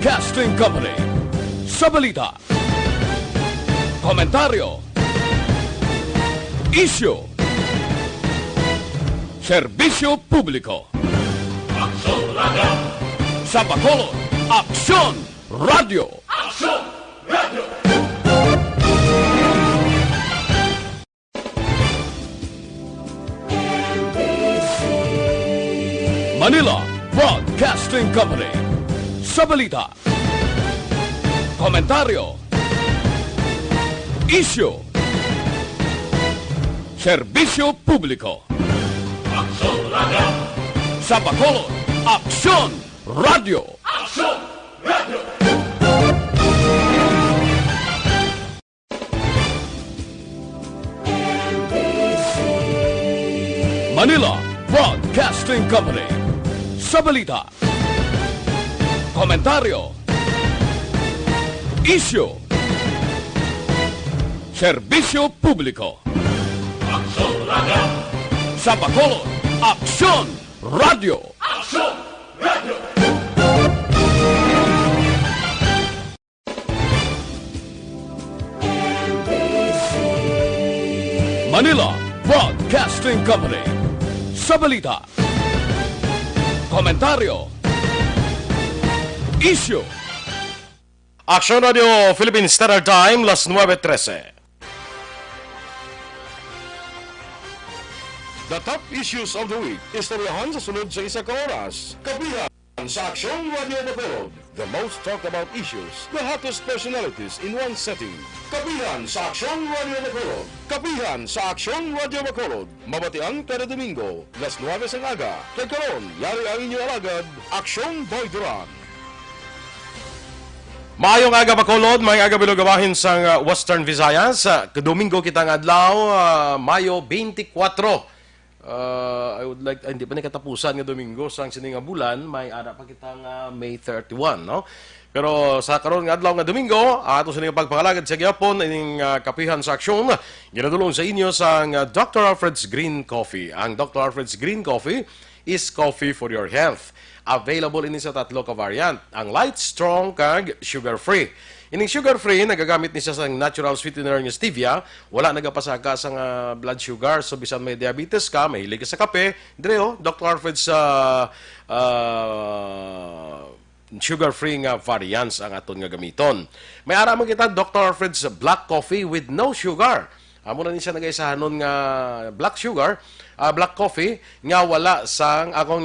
Broadcasting Company. Sa balita, komentaryo, isyu, serbisyo publiko. Aksyon Radio! Sa Bacolod, Aksyon Radio! Aksyon Radio! Manila Broadcasting Company. Sa balita, komentaryo, isyu, serbisyo publiko. Aksyon Radio! Sa Bacolod, Aksyon Radio! Aksyon Radio! Manila Broadcasting Company. Sa balita, komentaryo, isyu, serbisyo publiko. Aksyon Radio! Sa Bacolod, Aksyon Radio! Aksyon Radio! Manila Broadcasting Company. Sa balita, komentaryo, isyu. Aksyon Radio Philippine Standard Time, las 9:13. The top issues of the week. Istoryahan sa sunod sa isa ka oras. Kapehan sa Aksyon Radio Bacolod. The most talked about issues. The hottest personalities in one setting. Kapehan sa Aksyon Radio Bacolod. Kapehan sa Aksyon Radio Bacolod. Mabatian kada Domingo, las 9 sang aga. Kay karon, yari ang inyong alagad, Aksyon Boy Duran. Maayong aga Bacolod, maayong aga bilugawahin sa Western Visayas. Domingo kitang adlaw, Mayo 24. I would like, hindi pa katapusan nga Domingo sa sining nga bulan, may ara pa kitang May 31, no? Pero sa karon nga adlaw nga Domingo, ato sining pagpangalagad sa gyapon ining Kapehan sa Aksyon, ginadulong sa inyo sa Dr. Alfred's Green Coffee. Ang Dr. Alfred's Green Coffee is coffee for your health. Available ini sa tatlo ka variant. Ang light, strong, kag sugar-free. Ining sugar-free, nagagamit ni siya sa natural sweetener ng stevia. Wala nagapasaka sa blood sugar. So, bisan may diabetes ka, mahilig ka sa kape. Dreo, Dr. Alfred's sugar-free nga variants ang aton nga gamiton. May araman kita, Dr. Alfred's Black Coffee with no sugar. Amo na ni siya nagaisahanon nga black sugar, black coffee nga wala sang akong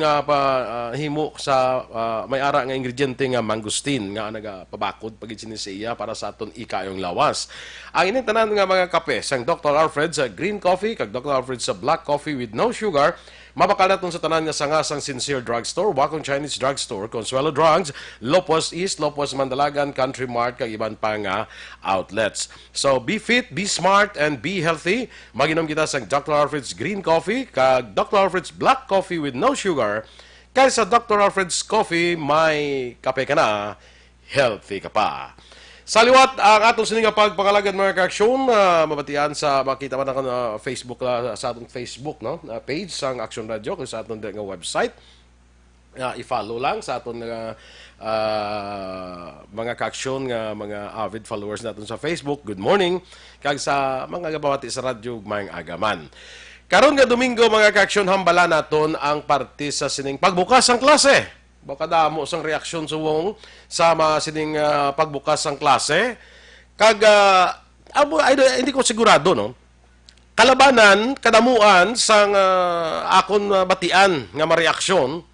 himo sa may ara nga ingrediente nga mangosteen nga nagapabakod pagid siya para sa aton ikayong lawas. Ang ining tanan nga mga kape sang Dr. Alfred's Green Coffee kag Dr. Alfred's Black Coffee with no sugar mabakal naton sa tanan nga sangasang Sincere Drugstore, Wakong Chinese Drugstore, Consuelo Drugs, Lopos East, Lopos Mandalagan, Country Mart, kag iban pa nga outlets. So, be fit, be smart, and be healthy. Maginom kita sa Dr. Alfred's Green Coffee, kag Dr. Alfred's Black Coffee with no sugar, kaya sa Dr. Alfred's Coffee, may kape ka na, healthy ka pa. Sa liwat, ang atong sininga pagpangalagad mga kaaksyon, mabatian sa makita man ako Facebook, sa atong Facebook no? Page sa Aksyon Radio, kung sa atong nga website. I-follow lang sa atong mga kaaksyon, mga avid followers natin sa Facebook. Good morning. Kag sa mga gabawati sa radyo, mayang agaman. Karon nga Domingo mga kaaksyon, hambala naton ang parte sa sining pagbukas ang klase. Baka damo sang reaksyon suwong sa mga sining pagbukas ng klase. Kag, hindi ko sigurado, no? Kalabanan, kadamuan sang akon batian nga mareaksyon,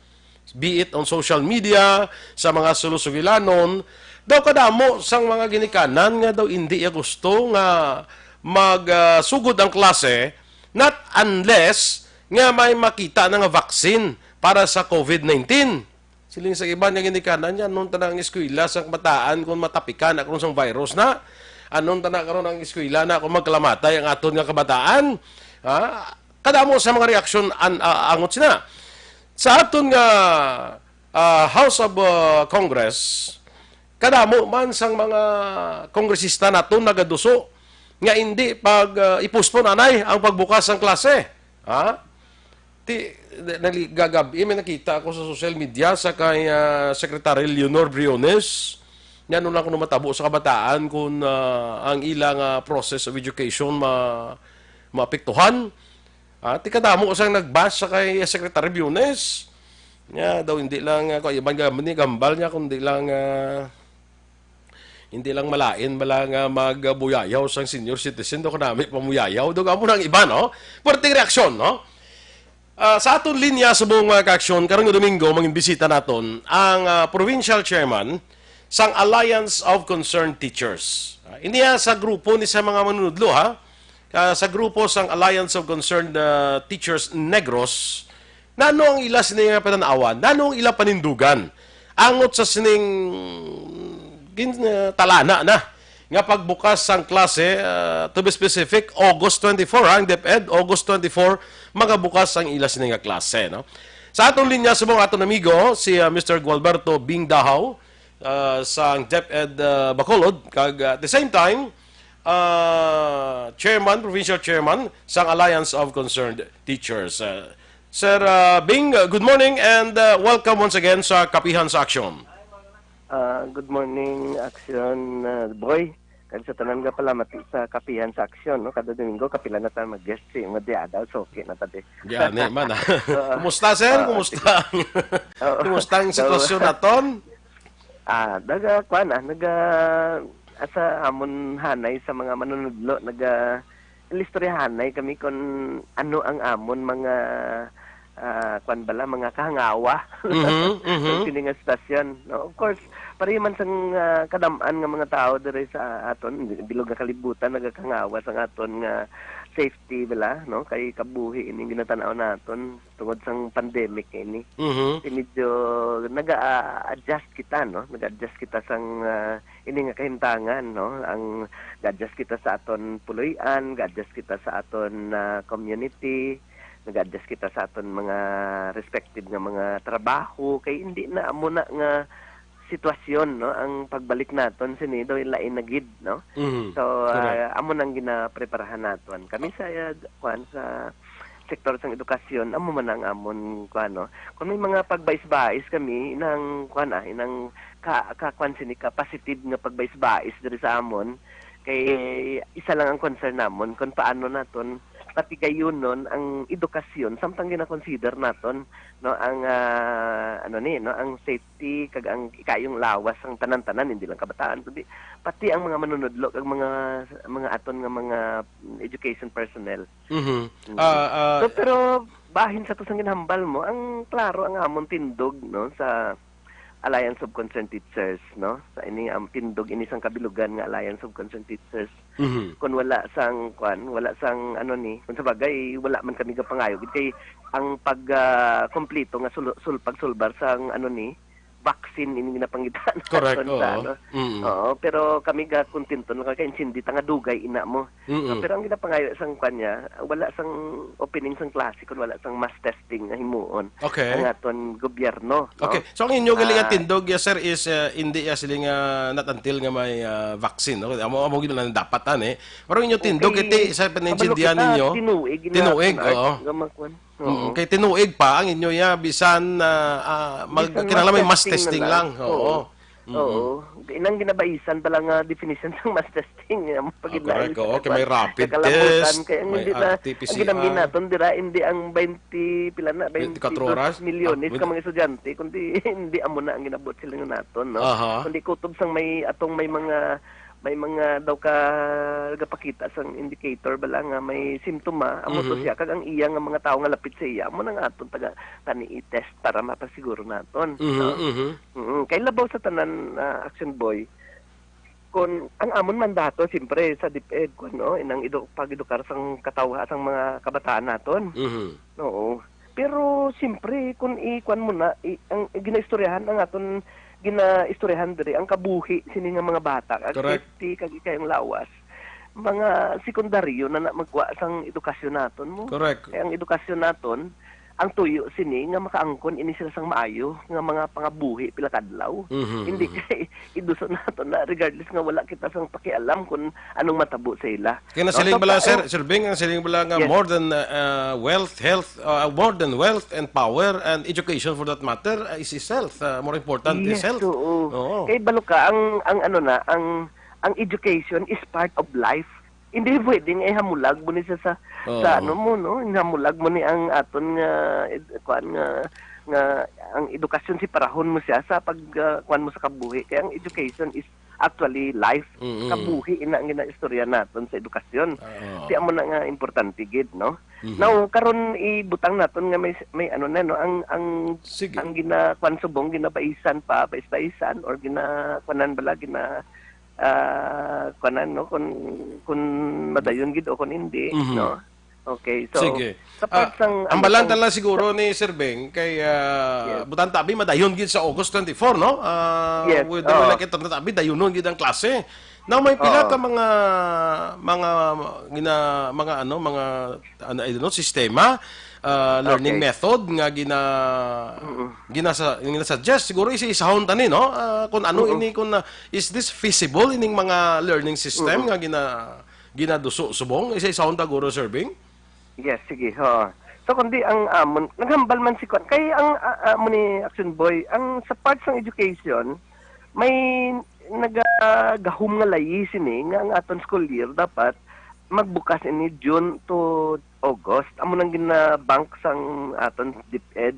be it on social media, sa mga sulusugilanon, daw kadamo sang mga ginikanan nga daw hindi gusto nga magsugod ang klase, not unless nga may makita na nga vaccine para sa COVID-19. Siling sa iba nga ginikanan niya, anong tanang eskwela sa kabataan kung matapikan akong sang virus na? Anong tanang karon ang eskwela na kung magkalamatay ang aton nga kabataan? Kadamo sa mga reaksyon angot sina. Sa aton nga House of Congress, kadamo man sang mga kongresista naton nagaduso nga hindi pag ipuspon anay ang pagbukas ng klase. iti gagabi may nakita ako sa social media sa kay Secretary Leonor Briones. Yan lang ko matabo sa kabataan kung ang ilang process of education maapektuhan. Tika damo ko sang nagbash sa kay Secretary Briones. Nya daw hindi lang ko iban ni gambal niya kundi lang hindi lang malain malang magbuyayaw sang senior citizen do kanami pamuyayaw do amo nang iba no. Perting reaksyon no. Sa aton linya sa buong Aksyon karong Domingo mangin bisita naton ang provincial chairman sang Alliance of Concerned Teachers. Hindi sa grupo ni sa mga manunudlo ha. Sa grupo sang Alliance of Concerned Teachers Negros nano ang ila sining pananawan, nano ang ila panindugan. Angot sa sining talana na nga pagbukas sang klase to be specific August 24 ang DepEd August 24 magabukas ang ila sining klase no. Sa atong linya sa mga atong amigo si Mr. Gualberto Bing Dahaw sang DepEd Bacolod kag at the same time provincial chairman sang Alliance of Concerned Teachers. Sir Bing, good morning and welcome once again sa Kapehan sa Aksyon. Good morning, Aksyon, boy. Kaya sa tanan nga pala mati sa Kapehan sa Aksyon, no? Kada Domingo, kapila na tayo mag-guest si Madiada, so okay na tadi. Yan, man. Kumusta, sir? Kumusta? Kumusta ang sitwasyon naton? Asa amon hanay sa mga manunudlo, ilistoryahanay kami kung ano ang amon mga mga kahangawa sa sininga stasyon. No? Of course, pari man sang kadamaan nga mga tao diri sa aton, bilog nga kalibutan, nagakangawa sa aton nga safety bala, no? Kay kabuhi ini ginatanaw naton tungod sang pandemic ini. Medyo naga-adjust kita, no? Nag-adjust kita sang ini nga kahintangan, no? Ang nag-adjust kita sa aton puloy-an, nag-adjust kita sa aton community, nag-adjust kita sa aton mga respective nga mga trabaho kay hindi na amo na nga sitwasyon no ang pagbalik naton sinido lain na gid no. So amo nang ginapreparahan naton kami sa sa sektor sang edukasyon amo man ang amon no kung may mga pagbais-bais kami inang inang positive nga pagbais-bais diri sa amon kay isa lang ang concern namon kung paano naton pati gayon nun ang edukasyon samtang gina-consider naton no ang ang safety kag ang ikayong lawas ang tanan-tanan hindi lang kabataan kundi pati ang mga manunudlo kag mga aton nga mga education personnel. So, pero bahin sa tusang ginhambal mo ang klaro ang amon tindog no sa Alliance of Concerned Teachers, no? Sa ini ang tindog ini sang kabilugan nga Alliance of Concerned Teachers. Kung wala sang kung sa bagay wala man kami gapangayo kay ang pag kompleto nga pagsulbar sang vaccine ini ginapangitan. Correct. Oo, pero kami ga kontento na kay hindi tanga dugay ina mo. Pero ang ginapangayo sang kanya wala sang opening sang klase kun wala sang mass testing nga himuon. Okay. Ang aton gobyerno. No? Okay. So ang inyo galing tindog sir is hindi siling not until nga may vaccine. No? Amo gid lang dapat Pero inyo tindog iti sa panintindihan ninyo. Tinuig. Oo. Kay tinuig pa ang inyo bisan kinahanglan may mass testing lang. Oo. Oo. Inang ginabaisan pala nga definition ng mass testing. Correct. Okay, may rapid test, may RT-PCR. Ang ginamin natin, hindi ang 22 milyones ka mga estudyante, kundi hindi amo na ang ginabot sila natin. No? Kundi kutob sang may mga daw ka gapakita sang indicator bala nga may simptoma amo to siya kag ang iya nga mga tawo nga lapit sa iya amo nang aton taga tani i-test para mapasiguro naton. Kay labaw sa tanan Action Boy kon ang amon mandato siyempre sa DepEd inang pag-edukar sang katawha sang mga kabataan naton. Oo. Pero siyempre kun ikuan mo na ang ginaistoryahan ang aton ginaistoryahan diri ang kabuhi sini nga mga bata kag safety kag ikayong lawas mga sekundaryo na magwa sang edukasyon naton mo. Correct. Kaya ang edukasyon naton ang tuyo sini nga makaangkon ini sila sang maayo nga mga pangabuhi pila kadlaw. Hindi kay iduso nato na regardless nga wala kita sang pakialam kung anong matabo sa ila. Kaya na siling bala, Sir Bing, ang siling bala nga more than wealth, health, more than wealth and power and education for that matter is health. More important is health. Oo. Kay balo ka ang ang education is part of life. Hindi pwedeng hamulag mo ni sa ano mo, no? Hamulag mo ni ang aton nga ang edukasyon si parahon mo siya sa kuan mo sa kabuhi. Kaya ang education is actually life. Kabuhi ina ang ginaistorya naton sa edukasyon. Di mo na nga importante gid, no? Now karon ibutang naton nga may ano na no ang gina-kuan subong ginapaisan pa, paisan or gina-kuanan bala kuanan no kung madayon gid o kung hindi, no? Okay, so sige. Sa pagsang ang balanta lang siguro ni Sir Beng kay butan tabi madayon gid sa August 24, no? With the like tabi dayonon gid ang klase. Now may pila ka mga I don't know, sistema, learning method nga gina-suggest siguro isa-isahon tani, no? Kung ano ini kung is this feasible ining mga learning system nga ginaduso subong isa-isahon ta guro, Sir Bing? Yes, sige. So kundi ang amon naghambal man si Kwan kay ang amon ni Aksyon Boy ang sa parts ng education may nagagahom nga layi sini nga ang aton school year dapat magbukas ini June to August. Amo nang gina-bank sang aton DepEd.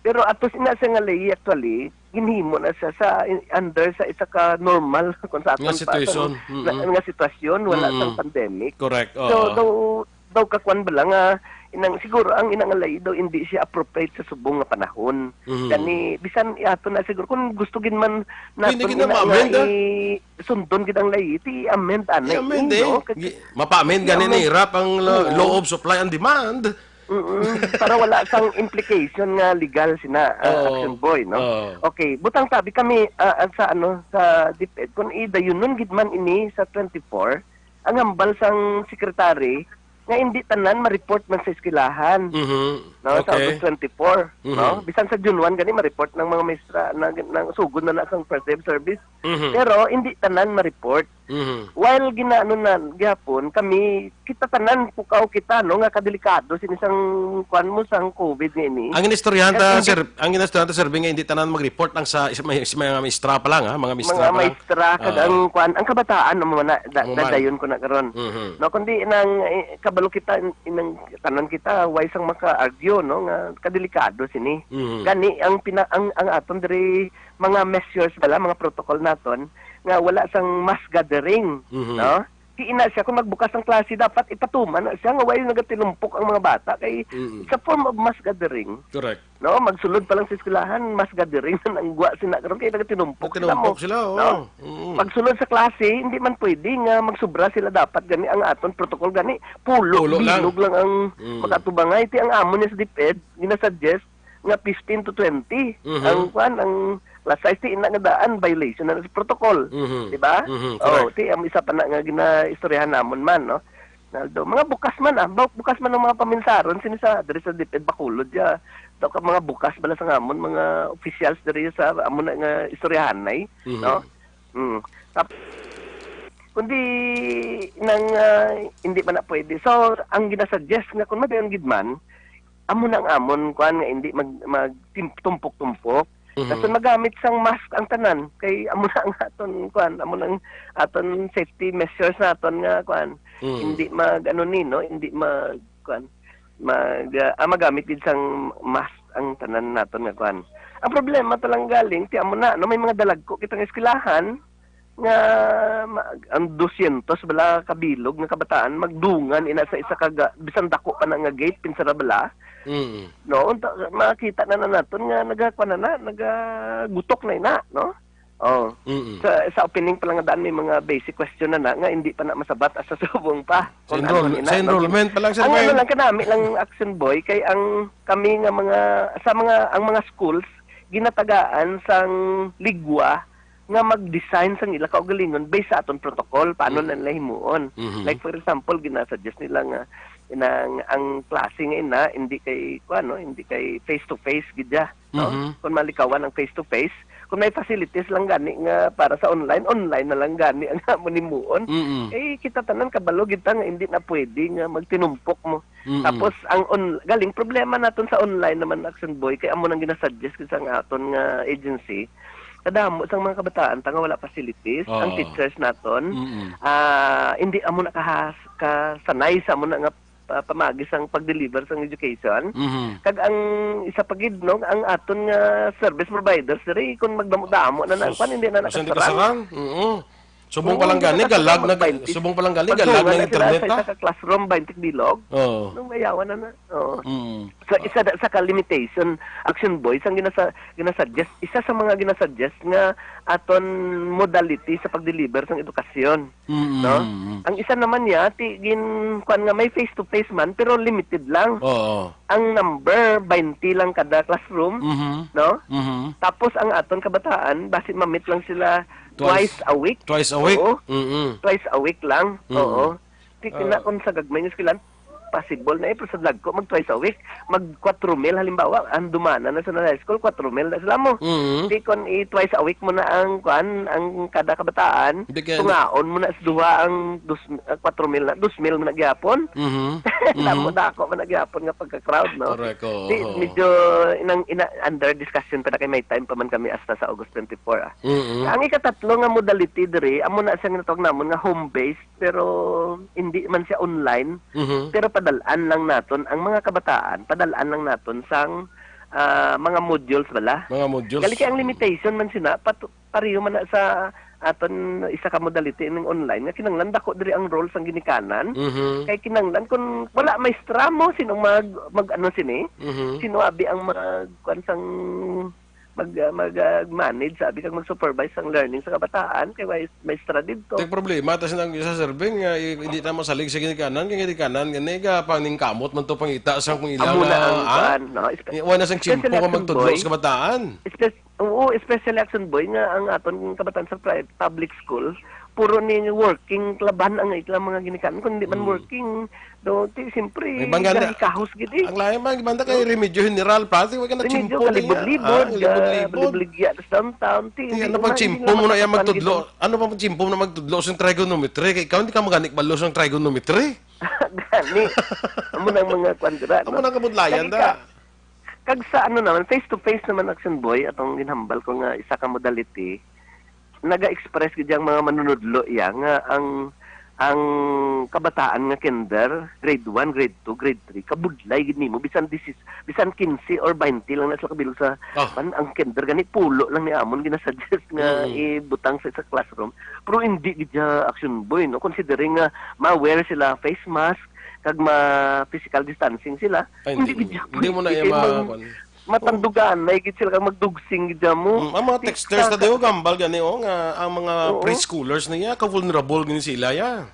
Pero atos ina sa nga layi actually ginhimo na siya sa under sa isa ka normal kung sa aton situation. Nga sitwasyon wala sang pandemic. Correct. So daw kakwan bala nga siguro ang inangalay daw hindi siya appropriate sa subong nga panahon. Kani bisan ato na siguro kung gusto gid man naton sundon gid ang layi ti amend anay. Mapa-amend ganin hirap ang law of supply and demand. Para wala sang implication nga legal sina Aksyon Boy, no? Okay, butang tabi kami sa DepEd kun idayunon gid man ini sa 24 ang hambal sang secretary nga hindi tanan ma-report man sa eskwelahan. No, sa August 24, no? Bisan sa June 1 gani ma-report ng mga maestra na sugod na sang first day of service. Pero hindi tanan ma-report. While ginaano na gyapon kami kita tanan pukaw kita no nga kadelikado sinisang kuan mo sang COVID ni. Ang istoryanta Sir Bing, hindi tanan mag-report ang sa mga maestra pa lang, ha? Mga maestra kada ang kuan ang kabataan mo na dayon ko na karon. No kundi nang kabalo kita inang tanan kita why sang maka-argue no nga kadelikado sini. Gani ang aton diri mga measures bala mga protocol naton nga wala sang mass gathering, no? Ina siya kung magbukas ng klase dapat ipatuman na siya nga wala nagatilumpok ang mga bata kay sa form of mass gathering. Correct. No, magsulod pa lang sa eskwelahan, mass gathering ang gwa sina karon kay nagatilumpok sila. No? Pagsulod sa klase, hindi man pwede nga magsubra sila dapat gani ang aton protocol gani bilog lang ang makatubangay ti ang amon ni sa DepEd gina-suggest nga 15 to 20 ang last size ti ina nga daan violation na sa protocol, di ba? Ti ang isa pa na nga ginaistoryahan namon man, no? Naldo, mga bukas man bukas man ang mga paminsaron sinisa diri sa DepEd Bacolod ya. Daw ka mga bukas bala sa ngamon mga officials diri sa amon nga istoryahan nay, no? Kundi nang hindi man na pwede. So ang ginasuggest nga kun madayon gid man amon ang amon kuan nga hindi magtumpok-tumpok. Kasi magamit sang mask ang tanan kay amo na ang aton kuan, amo nang aton safety measures naton nga kuan. Hindi hindi magamit gid sang mask ang tanan naton nga kuan. Ang problema talang galing ti amo na no may mga dalagko kitang eskwelahan nga ang 200 bala kabilog nga kabataan magdungan ina sa isa ka bisan dako pa na nga gate pinsara bala. No, makita na naton nga nagagutok na ina, no? Sa opening pa lang daan may mga basic question na nga hindi pa na masabat sa subong pa. Sa enrollment pa lang sa ang lang kanami lang Aksyon Boy kay ang kami nga ang mga schools ginatagaan sang ligwa nga mag-design sang ila kaugalingon based sa aton protocol paano na nila himuon. Like for example, ginasuggest nila nga ang klase nga ina hindi kay hindi kay face to face gidya, no? Kung malikawan ang face to face, kung may facilities lang gani nga para sa online na lang gani ang manimuon. Kita tanan kabalo kita nga hindi na pwede nga magtinumpok mo. Tapos ang galing problema naton sa online naman Aksyon Boy kay amo nang ginasuggest sa aton nga agency. Kadamo sang mga kabataan tanga wala facilities, ang teachers naton hindi amo na kasanay sa amo na nga pamagis ang pag-deliver sa education. Kag ang isa pagid no ang aton nga service providers diri kun magdamo-damo na nang hindi na nakasarang. Subong palang gani galag na galag ng internet sa classroom 20 bilog. Nung mayawan na. So isa sa ka-limitation Aksyon Boy sang ginasuggest isa sa mga ginasuggest nga aton modality sa pag-deliver sa edukasyon, no? Ang isa naman niya kuan nga may face to face man pero limited lang. Ang number 20 lang kada classroom, no? Tapos ang aton kabataan basit ma-meet lang sila twice a week. Twice a week? Oo. Twice a week lang. Oo. Di kina kung sa gagmay nga silan, possible na pero sa dagko mag twice a week, mag 4 mil halimbawa, ang dumana na sa high school 4 mil na sila mo. Di kon twice a week mo na ang kada kabataan, tungaon mo na sa duha ang 4 mil na 2 mil mo na gyapon. Tamo dako man na gyapon nga pagka-crowd, no. Correct. Di medyo under discussion pa na kay may time pa man kami hasta sa August 24. Ang ikatatlo nga modality diri amo na siya natawag namon nga home based pero hindi man siya online. Pero padalaan lang naton ang mga kabataan, padalaan lang naton sang mga modules bala. Mga modules. Gali kay ang limitation man sina pareho man na sa aton isa ka modality ning online nga kinanglan dako diri ang roles ang ginikanan. Kay kinanglan kun wala maestra mo sino mag ano sini? Sino abi ang sang mag-manage, sabi kang mag-supervise ang learning sa kabataan, kay maestra dito. Tek problema, tas nang isa serving, hindi na masalig sa ginikanan, gani ka paning kamot man to pangita sa kung ilang wala sang chimpo ka magtudlo sa kabataan. Especially Aksyon Boy nga ang aton kabataan sa public school, puro ni working klaban ang ilang mga ginikanan, kung hindi man working siyempre, kahos gidi. Ang layo man, banda kay Remedyo General, prati, wag ka na chimpo. Kalibod-libod, sa downtown. Ano pang chimpo mo na yan magtudlo? Ano pang chimpo mo na magtudlo sa trigonometry? Kaya ikaw hindi ka maganik balo sa trigonometry. Gani. Amo nang mga kwandra. Amo nang kabudlayan da. Kag sa naman, face-to-face naman Aksyon Boy, atong ginhambal ko nga isa ka modality, naga-express gid ang mga manunudlo nga ang kabataan nga kinder, grade 1, grade 2, grade 3, kabudlay gid nimo bisan 15 or 20 lang na sila kabilog sa ang kinder gani pulo lang ni amon ginasuggest nga ibutang sa classroom. Pero hindi gid Aksyon Boy, no, considering nga ma-wear sila face mask kag physical distancing sila. Hindi mo na matandugan na gid sila kag magdugsing gid mo. Ang mga texters na dayo gambal gani nga ang mga preschoolers niya ka vulnerable gini sila ya.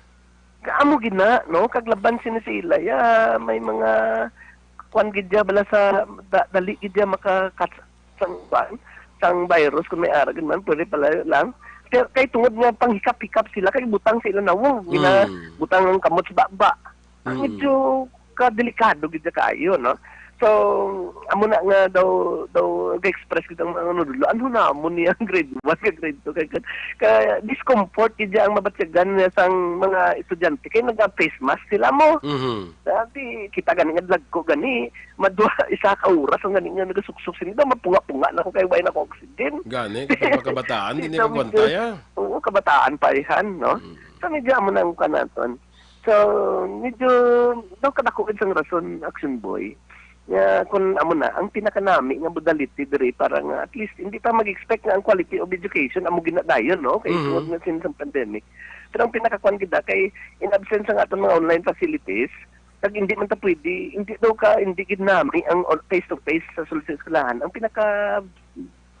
Kaamo gid na no kag laban sila ya may mga kwan gid bala sa dali gid maka-catch sang virus kung may ara gid man pwede pala lang. Kay tungod nga panghikap-hikap sila kay butang sila nawong butang ang kamot sa baba. Medyo kadelikado gid kayo no. So, amo na nga daw ga-express kita ang mga nudlo. Ano na amo niya grade 1 ka grade 2 ka discomfort kaya ang mabatyagan sang mga estudyante kay naga-face mask sila mo. Dati kita gani nga lag ko gani madua isa ka oras ang gani nga nagasuksok sila mapunga-punga na ko kay way na ko oxygen. Gani kapag kabataan hindi mo kwantaya. Oo, kabataan pa ihan, no. So medyo amo nang kanaton. So medyo daw kadako isang rason Aksyon Boy. Kung amo na ang pinakanami nga modality diri para nga at least hindi pa mag-expect nga ang quality of education amo ginadayon no kay tungod nga since pandemic. Pero ang pinakakuan gid kay in absence ang aton mga online facilities kag hindi man ta pwede hindi gid nami ang face to face sa eskwelahan ang pinaka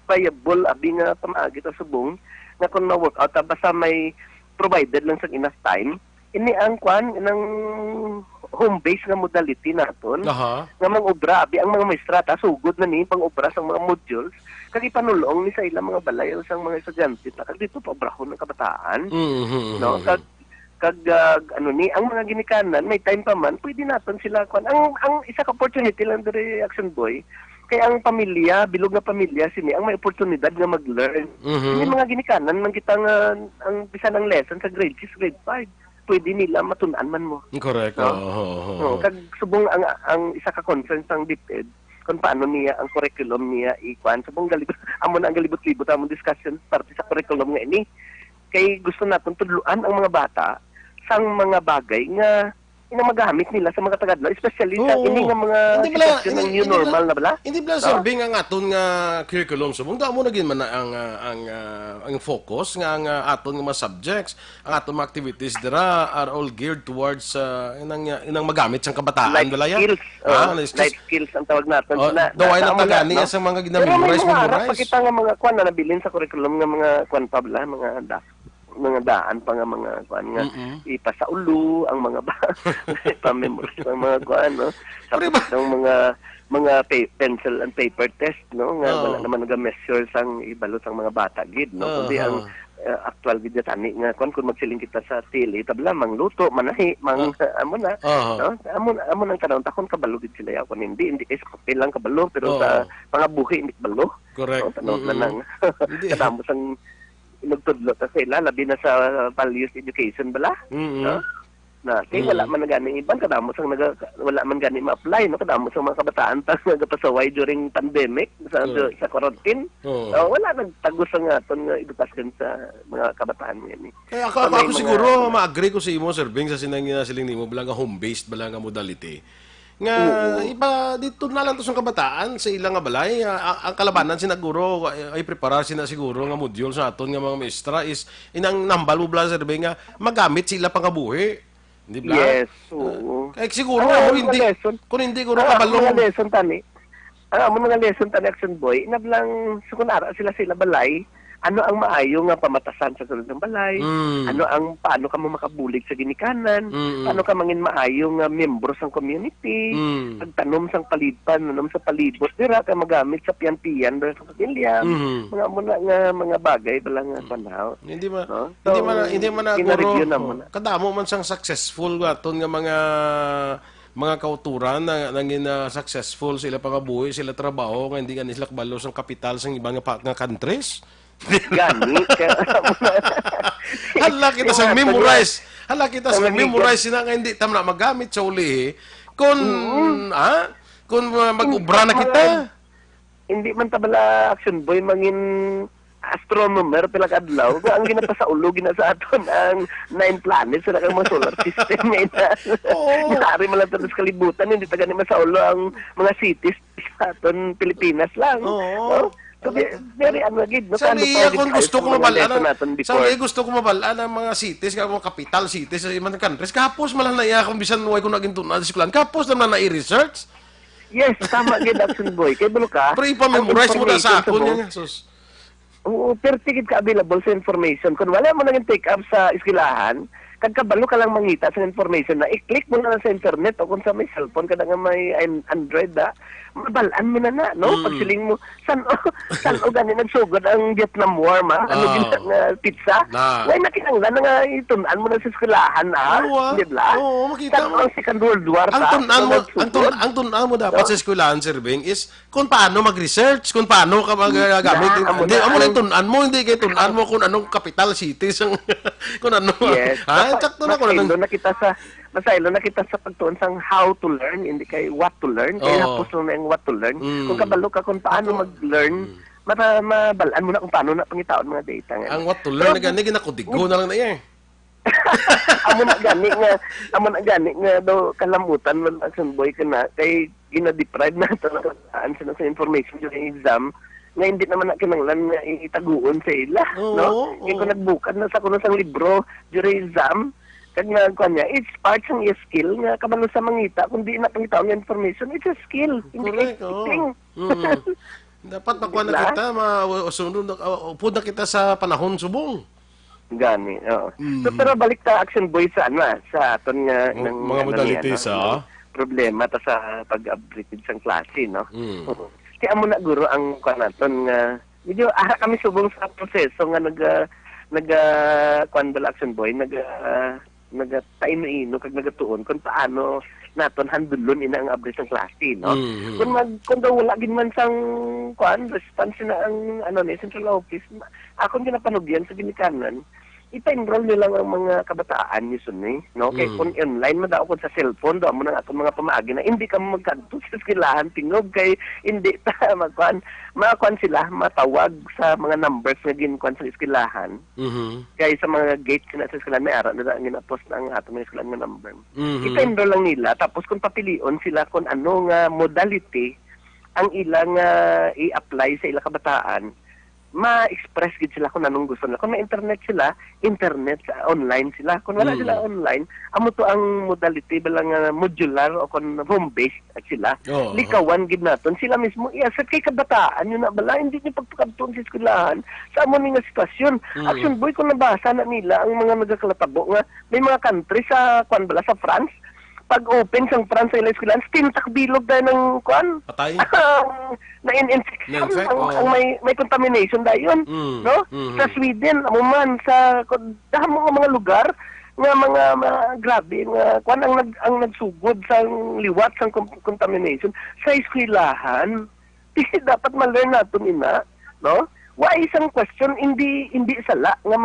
viable abi nga pamaagi ta subong nga kung na-work out basta may provided lang sa enough time ini ang home base nga modality naton nga mang-obra abi ang mga maestrata sugod na ni pang-obra sa mga modules kag ipanulong ni sa ilang mga balay sa mga estudyante kag dito pa obrahon ng kabataan no kag kag ano ni ang mga ginikanan may time pa man pwede naton sila kwan ang isa ka opportunity lang diri Aksyon Boy kay ang pamilya bilog nga pamilya sini ang may oportunidad nga mag-learn. Hindi mga ginikanan man kita nga ang bisan ng lesson sa grade 6 grade 5 pwede nila matunan man mo. Correct. No? Kag subong ang isa ka conference ng DepEd kung paano niya ang curriculum niya ikuan subong galibot amo na ang galibot-libot among discussion parte sa curriculum nga ini kay gusto naton tudluan ang mga bata sang mga bagay nga magamit nila sa mga tagadlaw especially sa ini nga mga sitwasyon ng new normal na bala. Hindi bala serving ang aton nga curriculum subong mo naging man ang focus nga ang aton nga mga subjects, ang aton mga activities dira are all geared towards inang magamit sang kabataan bala yan. Life skills ang tawag naton na. Daway na tagani sa mga ginamemorize. Pero pakita nga mga kwan na nabilin sa curriculum nga mga kwan pa bala, mga daan pa nga mga kuan nga ipasaulo ang mga pa-memorize ang mga kuan no ng mga pencil and paper test no nga wala naman naga-measure sang ibalo sang mga bata gid no kundi ang actual gid tani nga kung magsiling kita sa tili tabla mangluto manahi amo na no amo nang kanang takon kabalo gid sila ya kun hindi is papel lang kabalo pero sa pangabuhi hindi kabalo. Correct. No nang kadamo sang nagtudlo ta sila labi na sa values education bala no na kay wala man gani iban kadamo sang wala man gani ma-apply no kadamo sang mga kabataan ta nagapasaway during pandemic sa quarantine wala nagtagos ang aton nga edukasyon sa mga kabataan ni kaya ako siguro ma-agree ko sa imo Sir Bing sa siling nimo bala nga home based bala nga modality nga iba dito na lang to sa kabataan sa ilang nga balay ang kalabanan sinaguro ay preparar sina siguro nga module sa aton nga mga maestra is inang nambal mo bala Sir Bing nga magamit sila pangabuhi di ba? Yes oo kaya siguro kung hindi guro kabalo mga lesson tani mga lesson tani Aksyon Boy inablang sukunara sila balay ano ang maayo nga pamatasan sa sulod ng balay, paano ka mo makabulig sa ginikanan, paano ka mangin maayo nga membro sang community, pagtanom sang palidpan, nanom sa palibot, dira ka magamit sa piyan-piyan sa pamilya, mga bagay bala nga panaw. Hindi man guro, kadamo man sang successful aton nga mga kauturan na nangin successful sila pangabuhi, sila trabaho, nga hindi nga sila kabalo sang kapital sang ibang nga countries. Gani hala kita sa memorize sina nga hindi tam na magamit sa uli kung mag-ubra na kita hindi man tabala Aksyon Boy mangin astronomer pila kadlaw ang ginapa sa ulo gina sa aton ang 9 planets sa mga solar system ngayon ari man lang sa kalibutan hindi ta gani sa ulo ang mga cities sa aton Pilipinas lang so, very agad no kung gusto ko mabalaan ang mga cities mga capital cities sa ibang countries kapos malang naiya kung bisan way ko naging tunan sa eskwelahan kapos naman na i-research yes tama gid Aksyon Boy kay bulo ka pero ipa-memorize mo na sa akon niya sus pero tigid ka available sa information kung wala mo naging take up sa eskwelahan kagkabalo ka lang mangita sa information na i-click mo na lang sa internet o kung sa may cellphone kada nga may Android mabalaan mo na no pagsiling mo san o gani nagsugod ang Vietnam War gina nga pizza why nakinanglan nga itunan mo na sa eskwelahan di ba makita mo ang Second World War ang tunan mo dapat sa eskwelahan Sir Bing is kung paano mag-research kung paano ka magagamit hindi amo lang tunan mo hindi kay tunan mo kung anong capital cities kung ano sakto na ko Masaylo na kita sa pagtuon sang how to learn, hindi kay what to learn. Kaya hapos na yung what to learn. Kung kabalo ka kung paano mag-learn, mabalaan mo na kung paano na pangitaon mga data. Ang what to learn na gani, ginakudigo na lang na yan. Amo na gani nga daw kalamutan man Aksyon Boy ka na, kay gina-deprive na ito na sa information during exam, nga hindi naman na kinanglan nga itaguon sa ila. No? Kaya kung nagbukad na sa kuno sang libro during exam, kag nga kanya it's part ng skill nga kabalo sa mangita kundi na pangitaw ng information it's a skill hindi dapat makuha na kita masunod upod na kita sa panahon subong gani so pero balik ta Aksyon Boy sa sa aton nga ng mga modalities problema ta sa pag-upgrade sang klase no kaya mo na guro ang kanaton nga medyo ara kami subong sa proseso nga kuan bala Aksyon Boy nagataino-ino kag nagatuon kung paano naton handulon ina ang abris ng klase, no? Kung daw wala gid man sang response na ang central office, akong ginapanugyan sa ginikanan, ipa-enroll nila ang mga kabataan ni Sunni, no? Kaya kung online mo daw sa cellphone, daw mo na atong mga pamaagi na hindi ka magkanto sa eskwelahan, tingog kay hindi ta makakuan sila, matawag sa mga numbers na ginkuan sa eskwelahan. Kaya sa mga gates na sa eskwelahan, may ara na ginapost na ang atong mga eskwelahan nga number. Ipa-enroll lang nila, tapos kung papilion sila kung ano nga modality ang ilang i-apply sa ilang kabataan, ma-express gid sila kung anong gusto nila. Kung may internet sila, online sila. Kung wala sila online, amo to ang modality balang modular o kung home-based sila. Likawan gid naton sila mismo i-assert kay kabataan yun na bala, hindi niyo pagpakadtong sa eskwelahan sa amo ni nga sitwasyon. Action boy, kung nabasa na nila ang mga nagakalatabo nga may mga country sa sa France, pag open sang France sa ilang eskwelahan, tintak bilog dahil ng patay. na infection ang may contamination dahil yun, no? Sa Sweden, amuman sa mga lugar nga mga grabe nga ang nagsugod sa liwat sang contamination sa eskwelahan. Dapat ma-learn nato ina, no? Why isang question hindi sala nga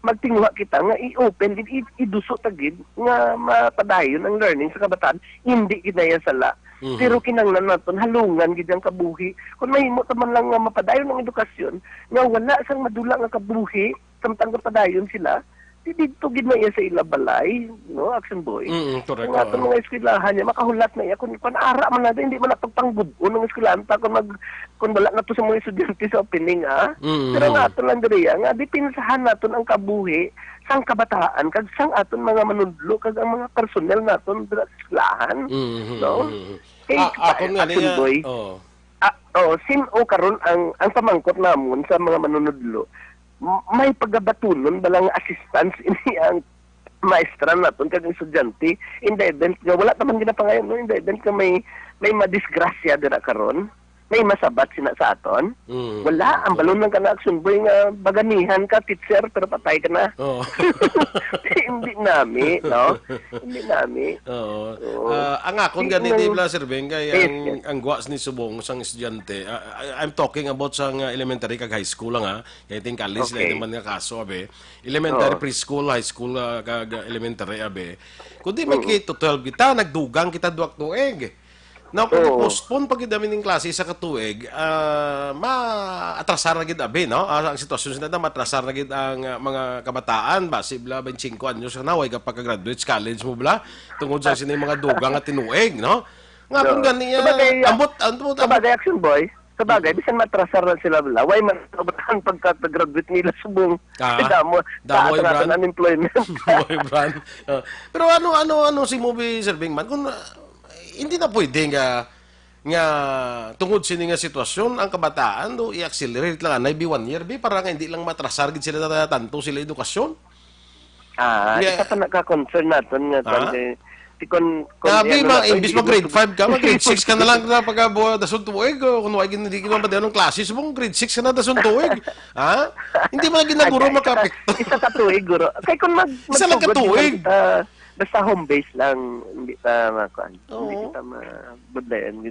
magtinguha kita nga i-open iduso tagid nga mapadayon ang learning sa kabataan, hindi kinaya sala. Pero kinanglan naton halungan gid ang kabuhi. Kung mahimo man lang nga mapadayon ang edukasyon nga wala sang madula nga kabuhi samtang padayon sila, dito gid na iya sa ilabalay, no, Aksyon boy. Correct. Ang atong mga eskwelahan niya makahulat na iya kung ara man natin hindi man napagpanggud-on ng eskwelahan ta kung wala na to sa mga estudyante sa opening pero nga aton lang diri nga dipinsahan naton ang kabuhi sang kabataan kag sang aton mga manudlo kag ang mga personnel naton sa eskwelahan, no? Ako nga niya. Sino karon ang pamangkot namon sa mga manunudlo, may paggabatunon balang assistance ini ang maestra naton kag estudyante in the event nga wala naman ginapangayon, no? In the event nga may madisgrasya dira karon, may masabat sina sa aton. Wala ang balon ng kana Aksyon boy nga baganihan ka teacher pero patay ka na. Hindi nami, no? Hindi nami. Ang akon ganito bla Sir Ben kay ang gwas ni subong sang estudyante. I'm talking about sang elementary kag high school lang kay ting college lang naman nga kaso abe. Elementary, preschool, high school kag elementary abe. Kundi may K-12 kita nagdugang kita duak tuig. Now, kung i-postpone pag idamin ng klase sa katuig, ma-atrasar na gid abi, no? Ang sitwasyon sila na matrasar na gid ang mga kabataan, basibla 25 anyos na way kapag graduate college mo bla, tungod sa sini mga dugang at tinuig, no? Nga kung gani ambot sabagay Aksyon boy. Sabagay, bisan matrasar na sila bla, why man sobrahan pagka-graduate nila subong. Damo ang unemployment. Pero ano si movie Sir Bingman kung hindi na pwede nga tungod sini nga sitwasyon ang kabataan do i-accelerate lang na 1 year para nga hindi lang matrasar gid sila tanto sila edukasyon. Isa pa nagka-concern naton nga kung imbis mag grade 5 ka, mag grade 6 ka na lang na pagka dason tuig kung wag hindi ka naman ng klase subong grade 6 ka na dason tuig. Hindi man ginaguro makapekto. Isa ka tuig guro. Kay kung isa lang ka tuig. Basta home base lang, hindi ta hindi kita mabudlayan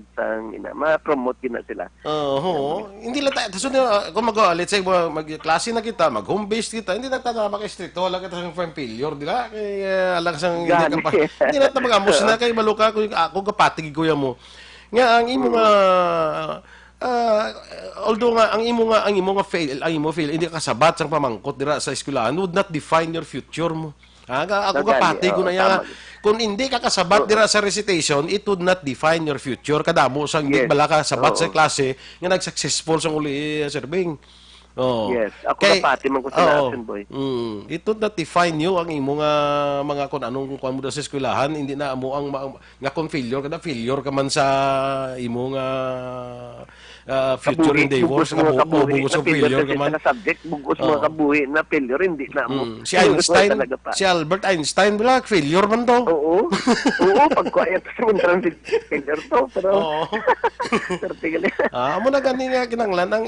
ma-promote din na sila. Hindi lang tayo kung let's say mag-klase na kita, mag-home base kita, hindi na tayo maka-stricto, wala kita sa firm failure, di ba? Kaya alang sang hindi na tayo mag-amos na kay maluka ako kapatig kuya mo. Nga ang imo nga although nga ang imo fail, hindi ka kasabat sang pamangkot dira sa eskwelahan would not define your future mo. Ako kapati ko na yan. Kung hindi ka kasabat dira sa recitation, it would not define your future. Kadamo sang hindi bala ka sabat sa klase nga nag-successful sang uli serving. Yes, ako kapati man ko sa Aksyon boy. It would not define you ang imo nga mga kung anong kuan mo sa eskwelahan, hindi na amo ang nga kung failure ka man sa imo nga future endeavors nga bugos sa failure ka man sa subject bugos mga kabuhi na failure hindi na mo. Si Albert Einstein black failure man to. Oo pagkuha sa transit failure to pero amo na gani nga kinanglan ang